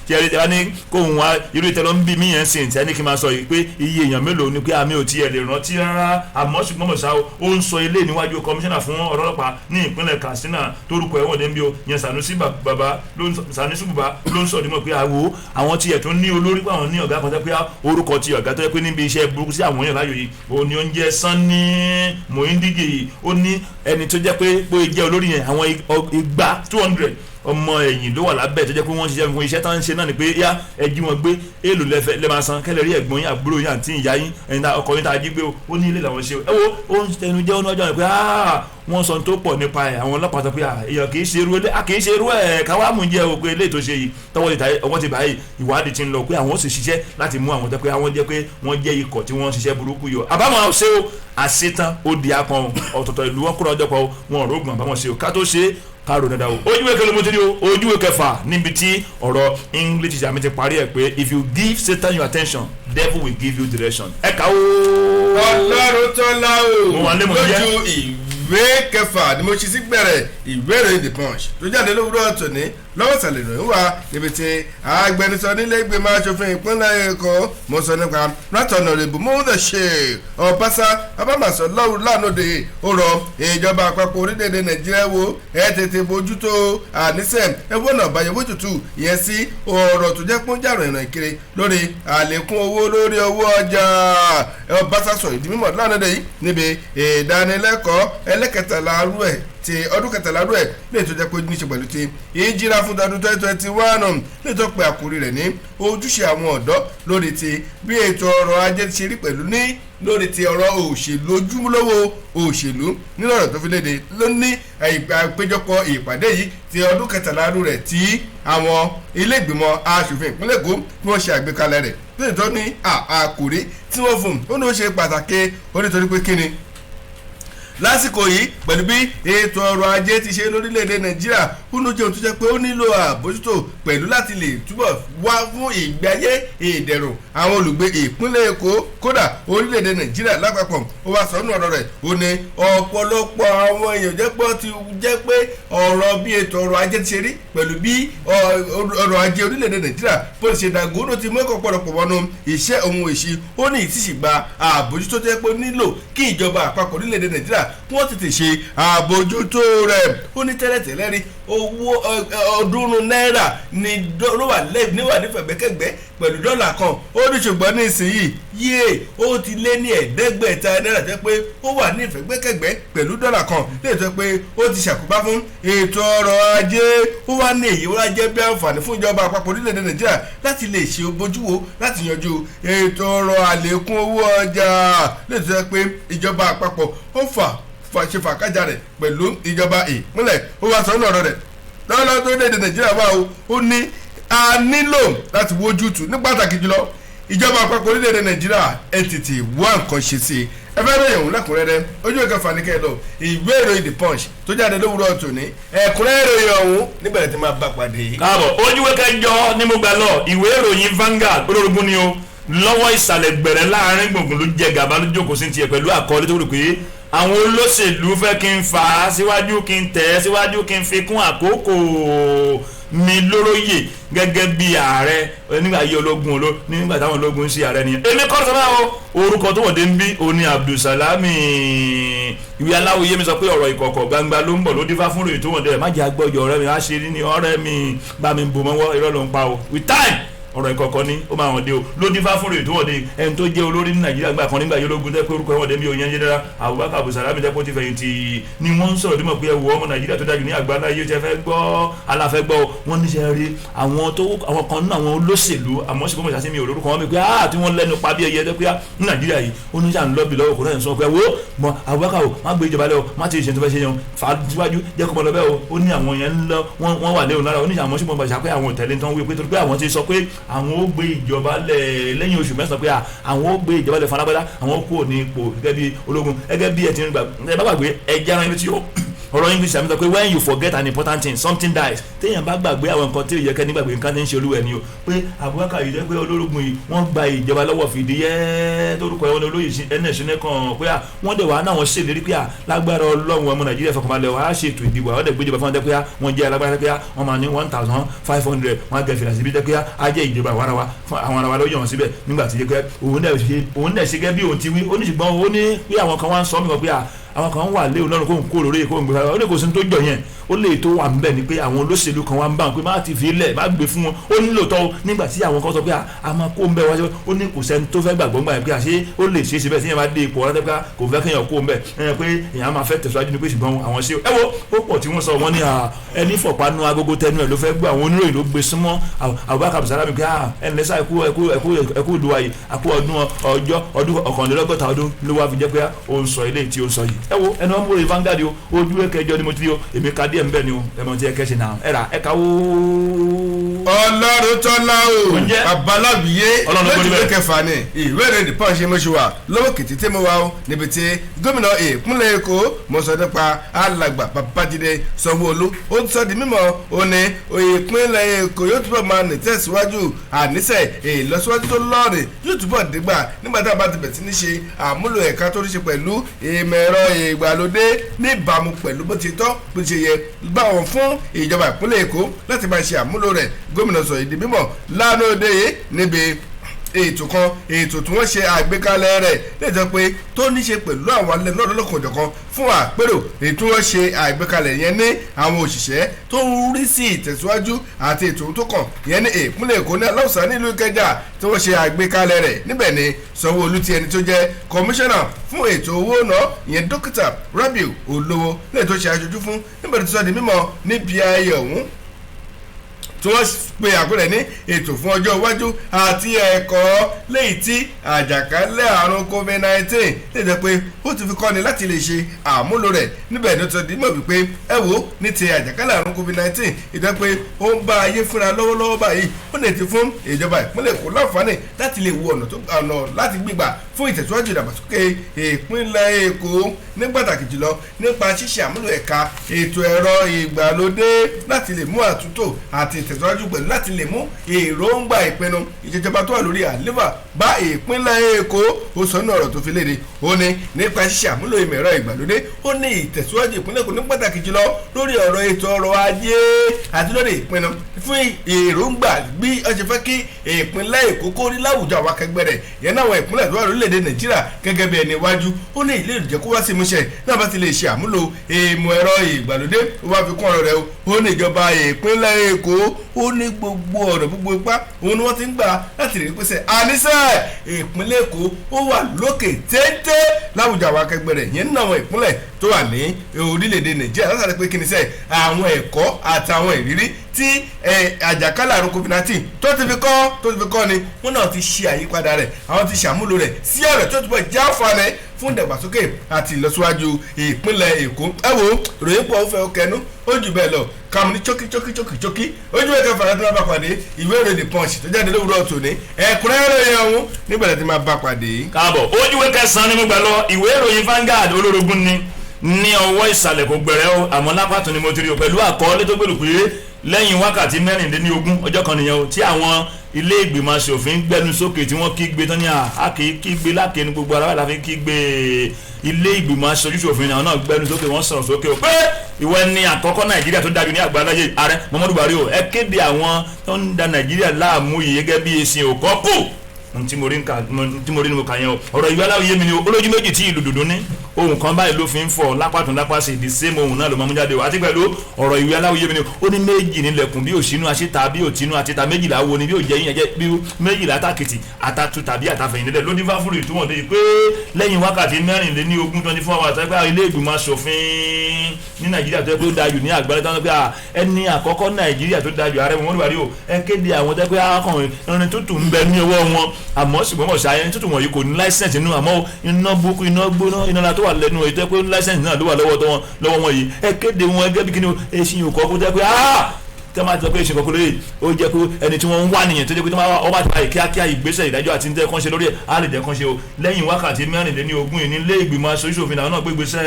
ṣe ẹ̀rí ní kóhun wá irú ìtẹ́lọ́ ń bí mí yẹn sìn tí ẹni kí n máa sọ yìí pé iye èèyàn mélòó ni pé àmì ò tiẹ̀ lè rántí rárá àmọ́ ṣùgbọ́n mọ̀ sáà ó ń sọ ilé níwájú kọmíṣánná fún ọ̀rọ̀ ọlọ́pàá ní ìpínlẹ̀ Katsina torúkọ ẹ̀wọ̀n dé ń bí o yẹn Sanusi bàbá ló ń sọ dímọ̀ pé àwọn tiẹ̀ tún ní olórí pé àwọn ní ọ̀gá kan tẹ́ pé orúkọ ti ọ̀gá tó yẹ pé níbi iṣẹ́ burúkú sí àwọn èèyàn láyò yìí òun ni ó ń jẹ́ Sanni Mohindige yìí ó ní ẹni tó jẹ́ pé jẹ́ olórí yẹn àwọn igba 200 ọmọ ẹ̀yìn ló wà lábẹ́ tó jẹ́ pé wọ́n ṣiṣẹ́ fún iṣẹ́ tó ń ṣe náà ni pé yá ẹjí wọn gbé èèlò lẹ́fẹ̀ẹ́ lẹ́ máa san kẹ́lẹ́ rí ẹ̀gbọ́n yín àbúrò yín àti ìyá yín ẹ̀yin ọkọ yín tá a jí gbé o ó ní ilé làwọn ṣe o ẹ wo ó ń tẹnu jẹ́ ọ̀nà ọjọ́ yẹn pé wọ́n sọ tó pọ̀ nípa ẹ̀ àwọn ọlọ́pàá sọ pé èèyàn kì í ṣe irú ẹ̀ káwá mú jẹ́ o pé ilé tó ṣe yìí tọwọ́ ti báyìí ìwádìí ti ń lọ pé àwọn ó sì ṣiṣẹ́ láti mú àwọn tó pé àwọn jẹ́ pé wọ́n jẹ́ ikọ̀ tí wọ́n ń ṣiṣẹ́ burúkú yọ àbámọ̀ ṣe o àṣetán ó di apọn ọ̀tọ̀ọ̀tọ̀ ìlú wọn kúrò ọjọ́ pọ̀ wọn ò rógùn àbámọ̀ ṣe o ká tó ṣe karo dada o ojúwe kẹlẹ mo ti di o ojúwe kẹfà níbi tí ọ̀rọ̀ English teacher mi ti parí ẹ̀ pé if you give Satan your attention devil will give you direction ẹ kà o. Ọlọ́run tó lá o mo wà lé mo jẹ́ lójú ìwé kẹfà ni mo ṣe sí gbẹ̀rẹ̀ ìwé ìròyìn The Punch tó jáde lówùúrọ̀ tòní lọ́wọ́ ìsàlẹ̀ ìròyìn wà níbi tí agbẹnusọ nílé ìgbìmọ̀ aṣòfin ìpínlẹ̀ Èkó mo sọ nípa látọ̀nà rẹ̀ bùmọ́dà ṣe ọ̀pásá abámasọ lánàá ó rọ ìjọba àpapọ̀ orílẹ̀-èdè Nàìjíríà wo ẹ tètè bójútó àníṣe ẹwọ́n náà báyẹ̀wò tutù ìyẹn sí ọ̀rọ̀ tó jẹ́ pọ́n jàrọ̀ ìrìn kiri lórí àlékún owó lórí owó ọjà ọ̀pásá sọ ìdí mímọ̀ lánàá yìí níbi ìdánilẹ́kọ̀ọ́ ẹlẹ́kẹtàlá rú ẹ̀ ti ọdún kẹtàlá rú ẹ̀ lè tó jẹ́ pé níṣe pẹ̀lú ti ìjìra fún ọdún 2021 lè tó pe àkórí rẹ̀ ní ojúṣe àwọn ọ̀dọ́ lórí ti bí ètò ọrọ̀ ajé ti ṣe rí pẹ̀lú ní lórí ti ọ̀rọ̀ òṣèlú ojúlówó òṣèlú nínú ọ̀rọ̀ tó fi léde ló ní àpéjọpọ̀ ìpàdé yìí ti ọdún kẹtàlá rú rẹ̀ tí àwọn ilé ìgbìmọ̀ aṣòfin ìpínlẹ̀ Èkó bí wọ́n ṣe àgbékalẹ̀ rẹ̀ lórí tó ní àkórí tí wọ́n fún un ó ní ó ṣe pàtàkì ó nítorí pé kíni lásìkò yìí pẹ̀lú bí ètò ọrọ̀ ajé ti ṣe lórílẹ̀‐èdè Nàìjíríà ó ló jẹun tó jẹ́ pé ó nílò àbójútó pẹ̀lú láti lè túbọ̀ wá fún ìgbé ayé ìdẹ̀rùn àwọn olùgbé ìpínlẹ̀ Èkó kódà orílẹ̀‐èdè Nàìjíríà lápapọ̀ ó wá sọ́nù ọ̀rọ̀ rẹ̀ ó ní ọ̀pọ̀lọpọ̀ àwọn èèyàn jẹ́ pé ọ̀rọ̀ bí ètò ọrọ̀ ajé ti ṣe rí pẹ̀lú bí ọrọ̀ ajé orílẹ̀‐èdè Nàìjíríà bó ti ṣe dàgbò ó ti mú ẹ̀kọ́ pọ̀lọpọ̀ wọnú iṣẹ́ ohun èṣì ó ní ìtìsígbà àbójútó tó jẹ́ pé ó nílò kí ìjọba àpapọ̀ orílẹ̀‐èdè Nàìjíríà wọ́n tètè ṣe àbójútó rẹ̀ ó ní tẹ́lẹ̀tẹ́lẹ̀ rí owó ọ̀ọ́dúnrún náírà ní ló wà nífẹ̀gbẹ́kẹ̀gbẹ́ pẹ̀lú dọ́là kan ó ní ṣùgbọ́n ní ìsinyìí yéé ó ti lé ní ẹ̀ẹ́dẹ́gbẹ̀ta náírà jẹ́ pé ó wà ní ìfẹ̀gbẹ́kẹ̀gbẹ́ pẹ̀lú dọ́là kan lè jẹ́ pé ó ti ṣàkóbá fún ètò ọrọ̀ ajé ó wá ní èyí wá jẹ́ bí àǹfààní fún ìjọba àpapọ̀ orílẹ̀-èdè Nàìjíríà láti lè ṣe bójúwò láti yanjú ètò ọrọ̀ àlékún owó ọjà lè jẹ́ pé ìjọba àpapọ̀ ó ṣe fàkájà rẹ̀ pẹ̀lú ìjọba ìpínlẹ̀ ó wá sọ ọ̀rọ̀ rẹ̀ lọ́wọ́lọ́wọ́ tó léde Nàìjíríà wà ó ní a nílò láti wojú tù ní pàtàkì jùlọ ìjọba àpapọ̀ orílẹ̀-èdè Nàìjíríà ẹ tètè wá nǹkan ṣe sí i ẹ fẹ́ ròyìn òun lẹ́kùnrẹ́rẹ́ ojú ìkẹfà ní kẹ́lọ́ ìwé ìròyìn The Punch tó jáde lówùúrọ̀ tòní ẹ̀kúnrẹ́rẹ́ ìròyìn ọ̀hún nígbà tí máa bá pàdé. káàbọ̀ ojúwe kẹjọ ní mo gbà lọ ìwé ìròyìn Vanguard olórogún ni o lọ́wọ́ ìsàlẹ̀ gbẹ̀rẹ̀ láàrin gbùngbùn ló jẹ gàba ló jókòó sí tiẹ̀ pẹ̀lú àkọọ́lẹ̀ tó rò pé àwọn olóṣèlú fẹ́ kí n fà á síwájú kí n tẹ̀ ẹ́ síwájú kí n fi kún àkókò mi lóróyè gẹ́gẹ́ bí ààrẹ nígbà yí ológun nígbà táwọn ológun ń ṣe ààrẹ nìyẹn èmi kọ́ sọ́dọ̀ orúkọ tó wọ́n dé ń bí òní Abdulsalami ìwé aláwòye mi sọ pé ọ̀rọ̀ ìkọ̀kọ̀ gbangba ló ń bọ̀ ló dífá fún ròyìn tó wọ́n dẹ̀ má jẹ́ agbọ́jọ ọ̀rẹ́ mi á ṣe ní ọ̀rẹ́ mi bá mi bò mọ́wọ́ irọ́ ló ń pa o with time ọ̀rọ̀ ìkọ̀kọ̀ ni ó máa wọ̀n dé o ló dífá fún ròyìn tó wọ́n dé ẹni tó jẹ́ olórí ní Nàìjíríà gbà kan nígbà yóò lógun tẹ́ pé orúkọ wọn dé bí oyin jẹ́dára Abubakar Abdulsalami tẹ́ pé ó ti fẹ̀yìntì ni wọ́n ń sọ̀rọ̀ dímọ̀ pé ẹ̀wọ̀ ọmọ Nàìjíríà tó dájú ní àgbáńlá yóò tẹ́ fẹ́ gbọ́ aláfẹ́ gbọ́ wọ́n níṣẹ́ rí àwọn kan nínú àwọn olóṣèlú àmọ́ sí gómìnà sí mi ò lórúkọ wọn mi pé tí wọ́n lẹ́nu pa bí ẹyẹ pé ní Nàìjíríà yìí ó ní sàn lọ́bì lọ́wọ́ kò náà sọ pé wo mọ Abubakar o má gbé ìjọba lẹ́wọ̀ má ti ṣe tó fẹ́ ṣe yẹn fà á síwájú jẹ́ kó mọ lọ bẹ́ẹ̀ o ó ní àwọn yẹn ń lọ wọ́n wà léwu lára ó ní àwọn sí mọ̀ ṣàpẹ́ àwọn òtẹ́lẹ̀ tó ń wí pé torí pé àwọn ti sọ pé àwọn ó gbé ìjọba lẹ̀ lẹ́yìn oṣù mẹ́sàn-án pé àwọn ó gbé ìjọba lẹ̀ fanagbádá àwọn ó kúrò ní ipò gẹ́gẹ́ bí ológun gẹ́gẹ́ bí ẹ ti ń gbà ẹ bá gbàgbé ẹ jára ibi tí ó ọ̀rọ̀ English àmì sọ pé when you forget an important thing something dies téèyàn bá gbàgbé àwọn nǹkan tí ìyẹ́kẹ́ nígbàgbé nǹkan tí ń ṣe olúwa ẹni o pé Abubakar yìí jẹ́ pé ológun yìí wọ́n gba ìjọba lọ́wọ́ Fìdíhẹ́ lórúkọ ẹ̀wọ̀n olóyè ẹnẹ́sìnẹ́ kan pé wọ́n dẹ̀ wá náà wọ́n ṣèlérí pé lágbára Ọlọ́run ọmọ Nàìjíríà fọkànbalẹ̀ wàá ṣètò ìdìbò àwọn dẹ̀gbẹ́jọba fún wọn dẹ́ pé wọ́n jẹ́ alágbára pé wọ́n máa ní 1,500 wọ́n á gẹ̀ fìlà síbi dẹ́ pé á jẹ́ ìjọba àwọn ara wa ló yàn wọ́n síbẹ̀ nígbà tí òun dẹ̀ ṣe gẹ́ bí òun ti wí ó ní ṣùgbọ́n ó ní pé àwọn kan wá ń sọ mí kan pé àwọn kan wà léwu lọ́rùn kó ń kó lórí kó ń gbé fara ó ní kò sí tó jọ yẹn ó lè tó wà níbẹ̀ ni pé àwọn olóṣèlú kan wá ń bá wọn pé má ti fi lẹ̀ má gbé fún wọn ó nílò tọ́ nígbà tí àwọn kan sọ pé a máa kó ń bẹ̀ wáṣọ ó ní kò sẹ́ni tó fẹ́ gbàgbọ́ gbà yẹn pé àṣé ó lè ṣe é síbẹ̀ tí yẹn bá dé ipò ọ̀rẹ́ pé kò fẹ́ kéèyàn kó ń bẹ̀ ẹ̀ pé èèyàn máa fẹ́ tẹ̀síwájú ni pé ṣùgbọ́n àwọn ṣe ẹ wo ó pọ̀ tí wọ́n sọ wọ́n ní ẹni fọ̀pánu agogo tẹnu ẹ̀ ló fẹ́ gbọ́ àwọn oníròyìn ló gbé súnmọ́ Abubakar Abdulsalami pé ẹni lẹ́sà ẹkú ìlú wa yìí àkú ọdún ọ̀kànlélọ́gọ́ta ọdún ló wá fi jẹ́ pé ó ń sọ ilé tí ó ń sọ yìí ẹ wo ẹni wọn múre Vanguard o ojú ẹkẹjọ ni mo ti rí o èmi ka díẹ̀ nbẹ ni o ẹmọ tí ẹ kẹ́ ṣe náà ẹ ra ẹ ka wo. Ọlọ́run tọ́lá o babalábíyé lójú kẹfà ni ìwé ìròyìn The Punch mo ṣe wà lọ́wọ́ kìtì tí mo wà o níbi tí gómìnà ìpínlẹ̀ Èkó mo sọ nípa alàgbà Babájídé Sanwó-Olú ó ti sọ di mímọ̀ ó ní ìpínlẹ̀ Èkó yóò túbọ̀ máa nì tẹ̀síwájú àníṣe ìlọsíwájú tó lọ́ọ̀rìn yóò túbọ̀ dìgbà nígbà tá a bá ti bẹ̀ sí ní ṣe àmúlò ẹ̀ka tó rí ṣe pẹ̀lú ìmọ̀ ẹ̀rọ ìgbàlódé níbàámu pẹ̀lú bó ti tọ́ bó ti yẹ báwọn fún ìjọba ìpínlẹ̀ Èkó láti máa ṣe àmúlò rẹ̀ gómìnà sọ ìdí mímọ̀ lánàá òde yìí níbi ètò tí wọ́n ṣe àgbékalẹ̀ rẹ̀ lẹ́jọ́ pé tó ní ṣe pẹ̀lú àwọn alẹ́ lọ́dọ̀lọ́kọ̀ọ̀jọ̀kan fún àpérò ètò wọ́n ṣe àgbékalẹ̀ yẹn ní àwọn òṣìṣẹ́ tó ń rí sí ìtẹ̀síwájú àti ètò tó kàn yẹn ní ìpínlẹ̀ Èkó ní aláùsá nílùú Ìkẹjà tí wọ́n ṣe àgbékalẹ̀ rẹ̀ níbẹ̀ ni Sanwó-Olú ti ẹni tó jẹ́ kọmíṣánná fún ètò owó náà ìyẹn dókítà Rabiu Olówó lẹ́yìn tó ṣe aṣojú fún níbẹ̀ tó sọ di mímọ̀ níbi ayẹyẹ ọ̀hún tí wọ́n pe àkúrẹ́ ní ètò fún ọjọ́ iwájú àti ẹ̀kọ́ léyìí tí àjàkálẹ̀ àrùn COVID-19 lè jẹ́ pé ó ti fi kọ́ni láti lè ṣe àmúlò rẹ̀ níbẹ̀ ní tó di mọ̀ wípé ẹ wò ní ti àjàkálẹ̀ àrùn COVID-19 ìjẹ́ pé ó ń bá ayé fúnra lọ́wọ́lọ́wọ́ báyìí ó lè ti fún ìjọba ìpínlẹ̀ Èkó láǹfààní láti lè wo ọ̀nà láti gbígbà fún ìtẹ̀síwájú ìdàgbàsókè ìpínlẹ̀ Èkó ní pàtàkì jùlọ nípa ṣíṣe àmúlò ẹ̀ka ètò ẹ̀rọ ìgbàlódé láti lè mú àtúntò àti ìtẹ̀síwájú pẹ̀lú láti lè mú èròǹgbà ìpinnu ìjọba tó wà lórí àléfà bá ìpínlẹ̀ Èkó ó sọ ní ọ̀rọ̀ tó fi léde ó ní nípa ṣíṣe àmúlò ìmọ̀ ẹ̀rọ ìgbàlódé ó ní ìtẹ̀síwájú ìpínlẹ̀ Èkó ní pàtàkì jùlọ lórí ọ̀rọ̀ ètò ọrọ̀ ajé àti lórí ìpinnu fún èròǹgbà bí ó ṣe fẹ́ kí ìpínlẹ̀ Èkó kó rí láwùjọ àwọn akẹgbẹ́ rẹ̀ yẹn náà àwọn ìpínlẹ̀ tó wà lórílẹ̀‐èdè Nàìjíríà gẹ́gẹ́ bí ẹni iwájú ó ní ilé ìjẹ́ kó wá sí ìmúṣẹ náà bá ti lè ṣe àmúlò ìmọ̀ ẹ̀rọ ìgbàlódé ó wá fi kún ọ̀rọ̀ rẹ̀ ó ní ìjọba ìpínlẹ̀ Èkó ó ní gbogbo ọ̀nà gbogbo ipá òun ni wọ́n ti ń gbà láti rí pèsè àníṣe ìpínlẹ̀ Èkó ó wà lókè téńté láwùjọ àwọn akẹgbẹ́ rẹ̀ yẹn nínú àwọn ìpínlẹ̀ tó wà ní orílẹ̀-èdè Nàìjíríà látàrí pé kí ni sẹ́ àwọn ẹ̀kọ́ àtàwọn ìrírí tí àjàkálẹ̀ àrùn COVID-19 tó ti fi kọ́ ni wọ́n náà ti ṣe àyípadà rẹ̀ àwọn ti ṣàmúlò rẹ̀ sí ọ̀rẹ́ tó túbọ̀ jẹ́ àǹfààní fún ìdàgbàsókè àti ìlọsíwájú ìpínlẹ̀ Èkó ẹ wo ròyìn pọ̀ ó fẹ́ kẹnu ó jù bẹ́ẹ̀ lọ kàmú ní chókí ojú ẹ̀kẹ́ fàrà tó máa bá pàdé ìwé ìròyìn The Punch tó jáde lówùrọ̀ tòní ẹ̀kúnrẹ́rẹ́ yẹn ọ̀hún nígbàdàn tí máa bá pàdé. káàbọ̀ ojú ẹ̀kẹ́ kẹsàn-án ni mo gbà lọ ìwé ìròyìn Vanguard olórogún ni ní ọwọ́ ìsàlẹ̀ kò gbẹ̀rẹ́ o àmọ́ lápàtún ni mo ti rí o pẹ̀lú àkọọ́lẹ̀ tó gbèrú pé lẹ́yìn wákàtí mẹ́rìndínlógún ọjọ́ kan nìyẹn o tí àwọn ilé ìgbìmọ̀ aṣòfin gbẹnu sókè tí wọ́n kígbe tán ní kígbe lákẹ́nu gbogbo ara la fi kígbe ilé ìgbìmọ̀ aṣojúṣòfin náà gbẹnu sókè wọ́n sọ̀rọ̀ sókè o pé ìwọ ẹni àkọ́kọ́ Nàìjíríà tó dájú ní àgbáláyé ààrẹ Muhammadu Buhari o ẹ kéde àwọn tó ń da Nàìjíríà láàmú yìí gẹ́gẹ́ bí èsì òkọ́kù tí mo rí ni mo kà yẹn o ọ̀rọ̀ ìwé aláwọ̀ yé mi ni olójú méjì tí ìlú dùdú ní ohun kan báyìí ló fi ń fọ lápàtún lápàsì the same ohun náà ló máa mú jáde o àti pẹ̀lú ọ̀rọ̀ ìwé aláwọ̀ yé mi ni ó ní méjì nílẹ̀kùn bí òsínú aṣíta bí òtínú àtìta méjìlá wo ni bí òjẹ́ yín ẹ̀jẹ̀ bí méjìlá àtàkìtì àtàtù tàbí àtàfẹ̀yìndẹ́lẹ̀ ló ní fáfúrú ìtumọ̀ dé pé lẹ́yìn wákàtí 24 hours àtàgbà ilé ìgbìmọ̀ aṣòfin ní Nàìjíríà tó yẹ pé ó dájú ní àgbáyé tó ń pẹ́ ẹni àkọ́kọ́ Nàìjíríà tó dájú ààrẹ Muhammadu Buhari o ẹ kéde àwọn tó yẹ pé akọ̀rin irin tútù ń bẹ ní ọwọ́ wọn àmọ́ ṣùgbọ́n mọ̀ ṣáyẹn ní tútù wọ̀nyí kò ní láìsẹ̀nsì nínú àmọ́ iná burúkú iná gbóná iná la tó wà lẹ́nu èyí tó yẹ pé láìsẹ̀nsì náà ló wà lọ́wọ́ wọn yìí ẹ kéde wọn ẹgẹ́ bí kíni èsì òkọ́ kó jẹ́ pé tẹ́ máa jọ pé ìṣe kọ́kọ́ lóye ó jẹ́ pé ẹni tí wọ́n ń wá nìyẹn tó jẹ́ pé ọba àti báyìí kíákíá ìgbésẹ̀ ìdájọ́ àti níta ẹ̀kọ́ ṣe lórí ẹ̀ á lè jẹ́ kán ṣe o lẹ́yìn wákàtí 24 yìí nílé ìgbìmọ̀ aṣojú-òfin àwọn náà gbé ìgbésẹ̀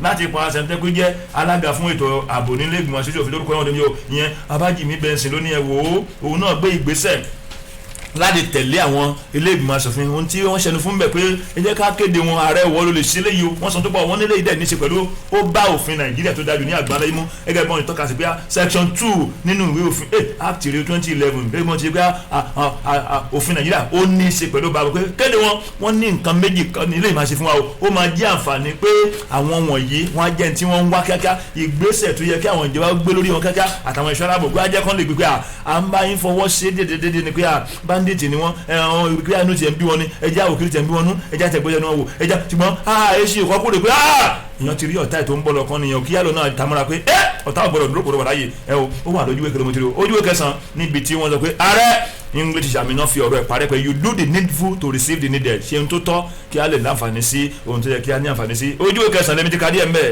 láti pa àṣẹ pé jẹ́ alága fún ètò ààbò nílé ìgbìmọ̀ aṣojú-òfin lórúkọ ẹ̀wọ̀n lómi o ìyẹn Abájímí Benson ló ní ẹ̀ wò ó òun náà gbé ìgbésẹ̀ láti tẹ̀lé àwọn ilé ìgbìmọ̀ aṣòfin ohun tí wọ́n ṣẹnu fún bẹ̀ pé ẹ jẹ́ ká kéde wọn ààrẹ wọ́n ló lè ṣe léyìí o wọ́n sọ tó pọ̀ wọ́n nílé ìdẹ́ ní ṣe pẹ̀lú ó bá òfin Nàìjíríà tó dájú ní àgbáńlá yìí mú ẹgẹ́ bí wọ́n ti tọ́ka sí pé section 2 nínú ìwé òfin act 2011 bí wọ́n ti pé òfin Nàìjíríà ó ní í ṣe pẹ̀lú báwo pé kéde wọ́n ní nǹkan méjì ní ilé ìmáṣe fún wa o ó máa jẹ́ àǹfààní pé àwọn wọ̀nyí wọ́n á jẹ́ tí wọ́n ń wá kíákíá ìgbésẹ̀ tó yẹ kí àwọn ìjọba gbé lórí wọn kíákíá àtàwọn ìṣọ́ aláàbò pé á jẹ́ kán lè gbé pé à ń bá yín fọwọ́ ṣe dédédédé ni pé bandit ni wọ́n àwọn ìgbéyà inú tiẹ̀ ń bí wọn ni ẹja òkìrì tiẹ̀ ń bí wọn nú ẹja tẹ̀gbẹ́jẹ́ ni wọ́n wò ẹja ṣùgbọ́n èsì ìkọ́kù rẹ̀ pé èèyàn ti rí ọ̀tá ètò ń bọ̀ lọ́kàn nìyẹn kí yálò náà tamọ́ra pé ọ̀tá ọ̀gbọ̀dọ̀ dúró kòrò wàláyé ó wà lójúwé kìlómítírì ojúwé kẹsàn-án níbi tí wọ́n sọ pé ààrẹ English ìṣàmìnà fi ọ̀rọ̀ ẹ̀ parẹ́ pé you do the needful to receive the needed ṣe ń tó tọ́ kí a lè láǹfààní sí ohun tó yẹ kí a ní àǹfààní sí ojúwé kẹsàn-án lẹ́mi ti ka díẹ̀ mbẹ́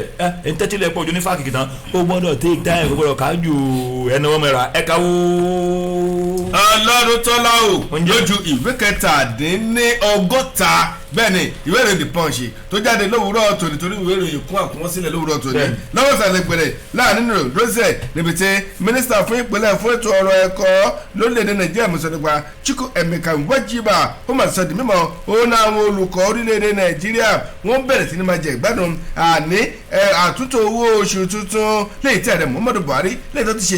ẹ̀ ń tẹ́tí lẹ́pọ̀ ojú ní fáàkì kìtàn ó gbọ́dọ̀ take time kó gbọ́dọ̀ kájú ẹni wọ́n mẹ́ra ẹ̀ ká wó. Ọlọ́run tọ́lá o lójú ìwé kẹtàdínlọ́gọ́ta bẹ́ẹ̀ ni ìwé ìròyìn The Punch tó jáde lówùúrọ̀ tòní torí ìwé ìròyìn kún àkúnwọ́sílẹ̀ lówùúrọ̀ tòní lọ́wọ́ sàlẹ̀ pẹ̀lẹ́ láàrin nínú rosette níbi tí mínísítà fún ìpínlẹ̀ fún ètò ọ̀rọ̀ ẹ̀kọ́ lórílẹ̀‐èdè Nàìjíríà mọ̀ sọ nípa Chukwuemeka Nwajiba ó mà sọ di mímọ̀ ó ní àwọn olùkọ́ orílẹ̀‐èdè Nàìjíríà wọ́n bẹ̀rẹ̀ sí ní máa jẹ ìgbádùn àní àtúntò owó oṣù tuntun léyìí tí ààrẹ Muhammadu Buhari léyìí tó ti ṣe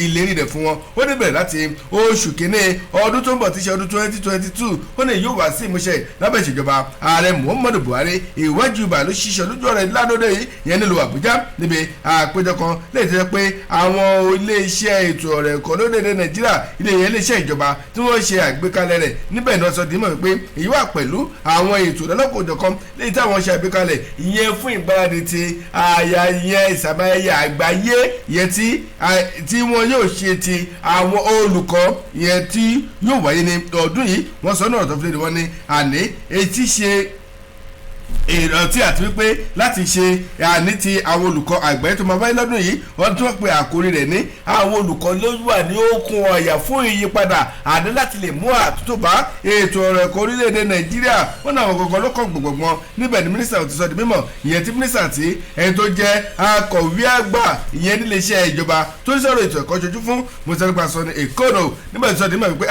ìlérí rẹ̀ fún wọn ó ní bẹ̀rẹ̀ láti oṣù kìíní ọdún tó ń bọ̀ tí ṣe ọdún 2022 ó ní yóò wá sí ìmúṣẹ lábẹ́ ìṣèjọba ààrẹ Muhammadu Buhari ìwájú ibà ló ṣiṣẹ́ lójú ọ̀rẹ́ ládọ́dẹ yìí yẹn nílùú Àbújá níbi àpéjọ kan léyìí tó yẹ pé àwọn iléeṣẹ́ ètò ọ̀rọ̀ ẹ̀kọ́ lórílẹ̀‐èdè Nàìjíríà iléeṣẹ́ ìjọba tí wọ́n ṣe àgbékalẹ̀ rẹ̀ níbẹ̀ ní ọ̀sán dìímọ̀ wípé èyí wà pẹ̀lú àwọn ètò lọ́lọ́kọ̀ọ́jọ̀ kan léyìí táwọn ṣe àgbékalẹ̀ ìyẹn fún ìgbáradì ti ayẹyẹ ìsàmáyẹyẹ àgbáyé ìyẹn tí wọ́n yóò ṣe ti àwọn olùkọ́ ìyẹn tí yóò wáyé ní ọdún yìí wọ́n sọ náà tó fi léde wọn ní àní etí ṣe ìrántí àti wípé láti ṣe àní ti àwọn olùkọ́ àgbáyé tó máa wáyé lọ́dún yìí wọ́n tún pe àkórí rẹ̀ ní àwọn olùkọ́ ló wà ní okùn ọ̀yà fún ìyípadà àní láti lè mú àtúntò bá ètò ọ̀rọ̀ ẹ̀kọ́ orílẹ̀-èdè Nàìjíríà wọ́n náà gbọ̀ngàn ló kàn gbọ̀ngbọ̀n níbẹ̀ ni mínísítà ti sọ di mímọ̀ ìyẹn tí mínísítà tí ẹni tó jẹ́ akọ̀wé àgbà ìyẹn nílé iṣẹ́ ìjọba tó ń sọ̀rọ̀ ètò ẹ̀kọ́ ṣojú fún mọ̀sálùpà sọ ní èkóòrò níbẹ̀ tí sọ di mímọ̀ wípé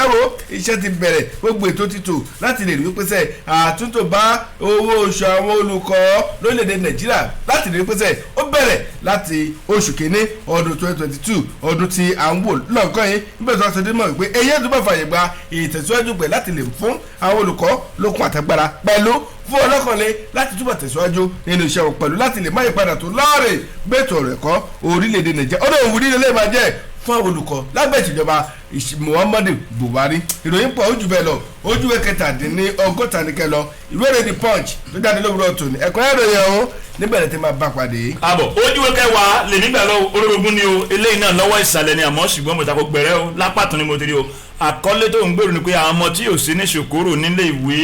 iṣẹ́ ti bẹ̀rẹ̀ gbogbo ètò ti tò láti lè rí wípé sẹ́ àtúntò bá owó oṣù àwọn olùkọ́ lórílẹ̀‐èdè Nàìjíríà láti rí pẹ́sẹ̀ ó bẹ̀rẹ̀ láti oṣù kìíní ọdún 2022 ọdún tí à ń wò lọ́ọ̀kan yìí nígbà tó ṣe dé mọ̀ pé eyín tó bá fàyè gba ìtẹ̀síwájú pẹ̀ láti lè fún àwọn olùkọ́ lókun àtàgbára pẹ̀lú fún ọlọ́kànlé láti túbọ̀ tẹ̀síwájú nínú iṣẹ́ wọn pẹ̀lú láti lè má yípadà tó láàrè gbẹ̀tọ̀ ọ̀rọ̀ ẹ̀kọ́ orílẹ̀‐èdè Nàìjíríà ọdún òwúrí lè máa jẹ́ fún àwọn olùkọ́ lábẹ́ ìṣèjọba Muhammadu Buhari ìròyìn pọ̀ ojú bẹ́ẹ̀ lọ ojúwe kẹtàdínlọ́gọ́ta ní kẹlọ ìwé ìròyìn The Punch tó jáde lówùúrọ̀ tòní ẹ̀kọ́ ìròyìn ọ̀hún níbẹ̀rẹ̀ tí máa bá pàdé. àbọ̀ ojúwe kẹwàá lè nígbà lọ olórogún ni o eléyìí náà lọ́wọ́ ìsàlẹ̀ ni àmọ́ ṣùgbọ́n mo tako gbẹ̀rẹ́ o lápá tún ni mo ti rí o àkọlé tó ń gbèrò ni pé àwọn ọmọ tí yóò sí ní ṣòkòrò nílé ìwé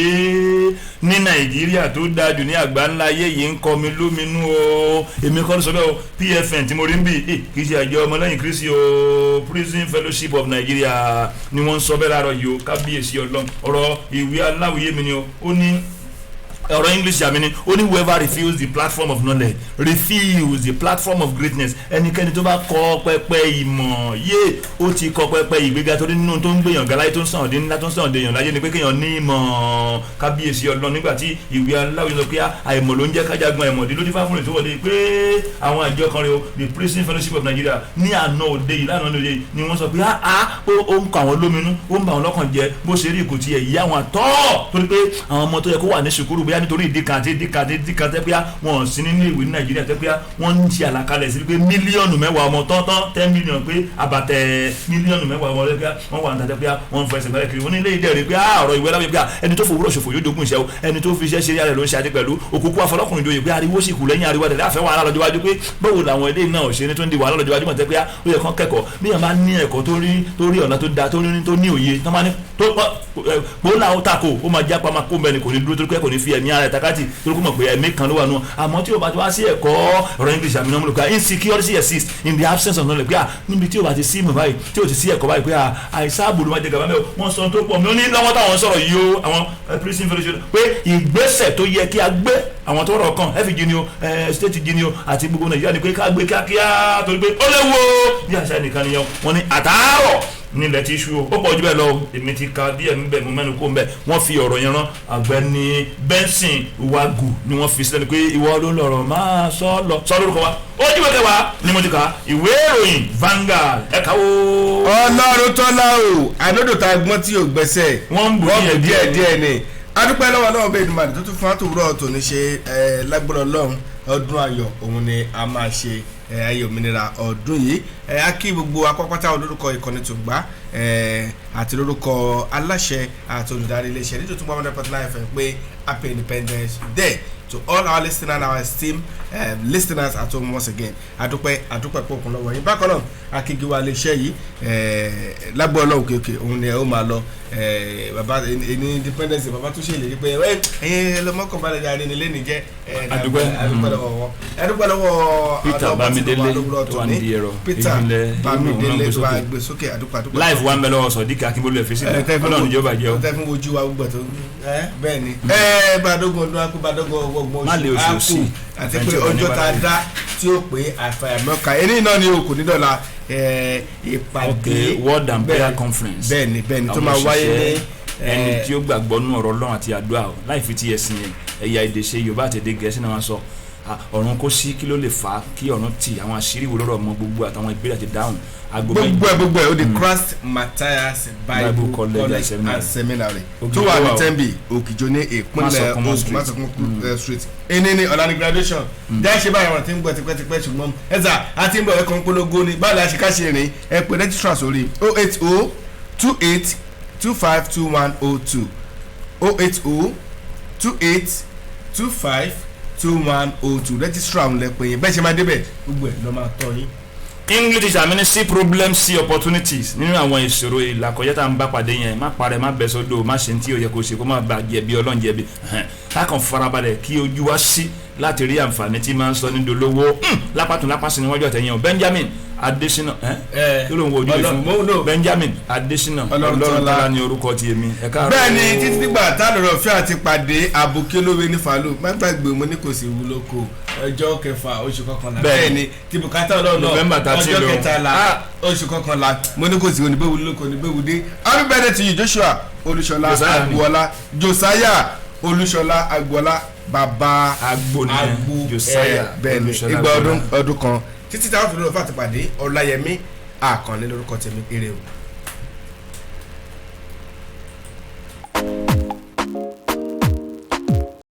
ní Nàìjíríà tó dáa jù ní àgbáńlá ayé yìí ń kọ mi lóminú o èmi kọ́ ló sọ bẹ́ẹ̀ o PFN tí mo rí ń bì kì í ṣe àjọ ọmọlẹ́yìn Kristi o Prison Fellowship of Nigeria ni wọ́n ń sọ bẹ́ẹ̀ láàárọ̀ yìí o kábíyèsí Ọlọ́run ọ̀rọ̀ ìwé aláwìyé mi ni o ó ní ọ̀rọ̀ English àmì ni ó ní whoever refuse the platform of knowledge refuse the platform of greatness. ẹnikẹ́ni tó bá kọ́ pẹ́pẹ́ ìmọ̀ yé ó ti kọ́ pẹ́pẹ́ ìgbéga torí nínú tó ń gbèyàn galáyé tó ń sàn dé ńlá tó ń sàn dé èèyàn láyé ni pé kéèyàn ní ìmọ̀ kábíyèsí Ọlọ́run nígbà tí ìwé aláwọ̀ sọ pé àìmọ̀ ló ń jẹ́ kájagun àìmọ̀dé ló dé fáfúnni tó wọlé pé àwọn àjọ kan rẹ o the Prison Fellowship of Nigeria ní àná òde yìí lánàá òde yìí ni wọ́n sọ pé ó ń kọ àwọn lóminú ó ń bà wọn lọ́kàn jẹ́ bó ṣe rí ìkùtì ẹ̀ yí àwọn àtọ́ torí pé àwọn ọmọ tó yẹ kó wà ní sùkúrù bóyá nítorí ìdí kan tẹ́ pé wọ́n sí nínú ìwé ní Nàìjíríà tẹ́ pé wọ́n ń ṣe àlàkalẹ̀ sí pé mílíọ̀nù mẹ́wàá ọmọ tọ́tọ́ 10 million pé àbàtẹ̀ mílíọ̀nù mẹ́wàá ọmọ lẹ́gbẹ́ wọ́n wà níta tẹ́ pé wọ́n ń fọ ẹsẹ̀ bẹ́rẹ̀ kiri wọ́n ní ilé ìdẹ́rẹ́ pé ọ̀rọ̀ ìwé lábẹ́ pé ẹni tó fòwúrọ̀ ṣòfò yóò dogun ìṣẹ́ o ẹni tó fi iṣẹ́ ṣe yàrá ló ń ṣe adé pẹ̀lú òkùnkùn afọlọ́kùnrin ìjòyè pé ariwo sì kù lẹ́yìn ariwo àtẹ̀lẹ́ àfẹ́ wàhálà lọ́jọ́ wájú pé báwo làwọn ilé náà ṣe ní tó ń di wàhálà lọ́jọ́ wájú mọ̀ tẹ́ pé ó yẹ kán kẹ́kọ̀ọ́ bí yẹn bá ní ẹ̀kọ́ tó rí ọ̀nà tó da tó ní òye tó máa ní tó pọ̀ láwọn tako ó máa jápa máa kó mẹ́ni kò ní dúró tó kẹ́ kò ní fi ẹ̀mí ara ẹ̀ takátì tó kó mọ̀ pé ẹ̀mí kan ló wà nù àmọ́ tí o bá ti wá sí ẹ̀kọ́ ọ̀rọ̀ English àmì náà lóka insecurity exists in the absence of knowledge pé níbi tí o bá ti sí ìmọ̀ báyìí tí o ti sí ẹ̀kọ́ báyìí pé àìsáàbò ló máa jẹ gàbá mẹ́wọ̀ wọ́n sọ tó pọ̀ mi ó ní lọ́wọ́ táwọn sọ̀rọ̀ yìí o àwọn Prison Fellowship pé ìgbésẹ̀ tó yẹ kí a gbé àwọn tó rọ̀ kan FG ni o state g ni o àti gbogbo Nàìjíríà ni pé ká gbé kíákíá torí pé ó léwu bí àṣà nìkan nìyẹn wọ́n ní àtàárọ̀ nílẹ̀ tí ṣú ó pọ̀ jù bẹ́ẹ̀ lọ èmi ti ka díẹ̀ níbẹ̀ mo mẹ́nu kó ń bẹ̀ wọ́n fi ọ̀rọ̀ yẹn rán Ọ̀gbẹ́ni Benson Uwagu ni wọ́n fi sílẹ̀ ni pé ìwọ ló ń lọ̀rọ̀ máa sọ lórúkọ wa ó jí wẹ́kẹ́ wa ni mo ti ka ìwé ìròyìn Vanguard ẹ̀ka wo. Ọlọ́run tọ́lá o àdódòta gbọ́n tí yóò gbẹ́sẹ̀ wọ́n ń bù díẹ̀ ni adúpẹ́ lọ́wọ́ náà bẹ́ẹ̀ dùnmọ̀ tó tún fún àtòwúrọ̀ tó ní ṣe lágbára Ọlọ́run ọdún ayọ̀ òun ni a máa ṣe ayé òmìnira ọdún yìí a kí gbogbo akọ́pátá olórúkọ ìkànnì Tùngbá àti lórúkọ aláṣẹ àti olùdarí iléeṣẹ́ ní Tùngbá 100.9 FM pé happy Independence Day to all our listeners and our esteemed listeners at home once again adúpẹ́ pọ̀kun lọ́wọ́ yín bákan náà akígi wa iléeṣẹ́ yìí lágbó ọlọ́run kéèké òun ni ẹ ó máa lọ bàbá ní Independence bàbá tó ṣe ìlérí pé ẹ̀yin lọ́mọkànbalẹ̀ jáde nílé nìjẹ́ adúpẹ́ lọ́wọ́ Peter Bamidele tó wà ní ẹ̀rọ Peter Bamidele tó wà gbé sókè adúpẹ́ live wa ń bẹ lọ́wọ́ Sọ̀díkà Akínbólú ẹ̀fẹ́ sílẹ̀ ọlọ́run ìjọba jẹ́ o. tẹ́ fún ojú wa gbogbo tó bẹ́ẹ̀ ni bàdógún ọdún akú bàdógún ọgbọ̀n oṣù akú àti pé ọjọ́ tá a dá tí ó pé àfàyàmọ́ka eré náà ni o kò ní dọ̀la ìpàdé World and Prayer Conference bẹ́ẹ̀ni tó máa wáyé ní ẹni tí ó gbàgbọ́ nú ọ̀rọ̀ Ọlọ́run àti àdúrà o láì fi ti ẹ̀sìn yẹn ẹ̀yà èdè ṣe Yorùbá àti èdè Gẹ̀ẹ́sì náà wọ́n sọ ọ̀run kó sí kí ló lè fà á kí ọ̀run tì àwọn àṣírí wo lọ́rọ̀ ọmọ gbogbo àtàwọn ìbéèrè àti dáhùn gbogbo ẹ̀ o the Christ Matthias Bible College and Seminary tó wà ní Tembi Òkìjọ ní ìpínlẹ̀ Ògùn Masokun Street ẹni ní ọ̀la ní graduation dẹ́ ṣe báyìí wọn ti ń gbọ́ tipẹ́tipẹ́ ṣùgbọ́n ẹ̀sà àti ń bọ̀ ẹ̀kọ́ ń polongo ní báyìí la ṣe ká ṣe rìn ẹ pè registrar sórí 08028252102 08028252102 registrar ń lẹ pé yẹn bẹ́ẹ̀ ṣe máa débẹ̀ gbogbo ẹ̀ lọ́ máa tọ́ yín. English teacher mi ní see problems see opportunities nínú àwọn ìṣòro ìlàkọjá tá à ń bá pàdé yẹn má parẹ́ má bẹ́ sódò má ṣe ní tí o yẹ kó ṣe kó má ba jẹ̀bi Ọlọ́run jẹ̀bi kákan farabalẹ̀ kí ojú wa sí láti rí àǹfààní tí máa ń sọ ní dolówó lápàtún lápàsí níwájú àtẹ̀yìn o Benjamin Adesina kí ló ń wo ojú ìfún Benjamin Adesina Ọlọ́runtọ́lá ní orúkọ ti èmi bẹ́ẹ̀ ni títí nígbà tá lọ́rọ̀ fẹ́ àti pàdé àbùkí olówe ní Fàlù má gbàgbé mo ní kò sí wúlò kó ọjọ́ kẹfà oṣù kọkànlá bẹ́ẹ̀ ni tí bùkátà Ọlọ́run ọjọ́ kẹtàlá oṣù kọkànlá mo ní kò sí oníbẹ̀wò lóko oníbẹ̀wò dé happy birthday to you Joshua Olúṣọlá Agboola Josiah Olúṣọlá Agboola bàbá agbo Josiah bẹ́ẹ̀ ni ìgbà ọdún kan títí táwọn fi lọ́ọ́ fà ti pàdé Ọláyẹmí Àkànní lórúkọ tèmi eré o.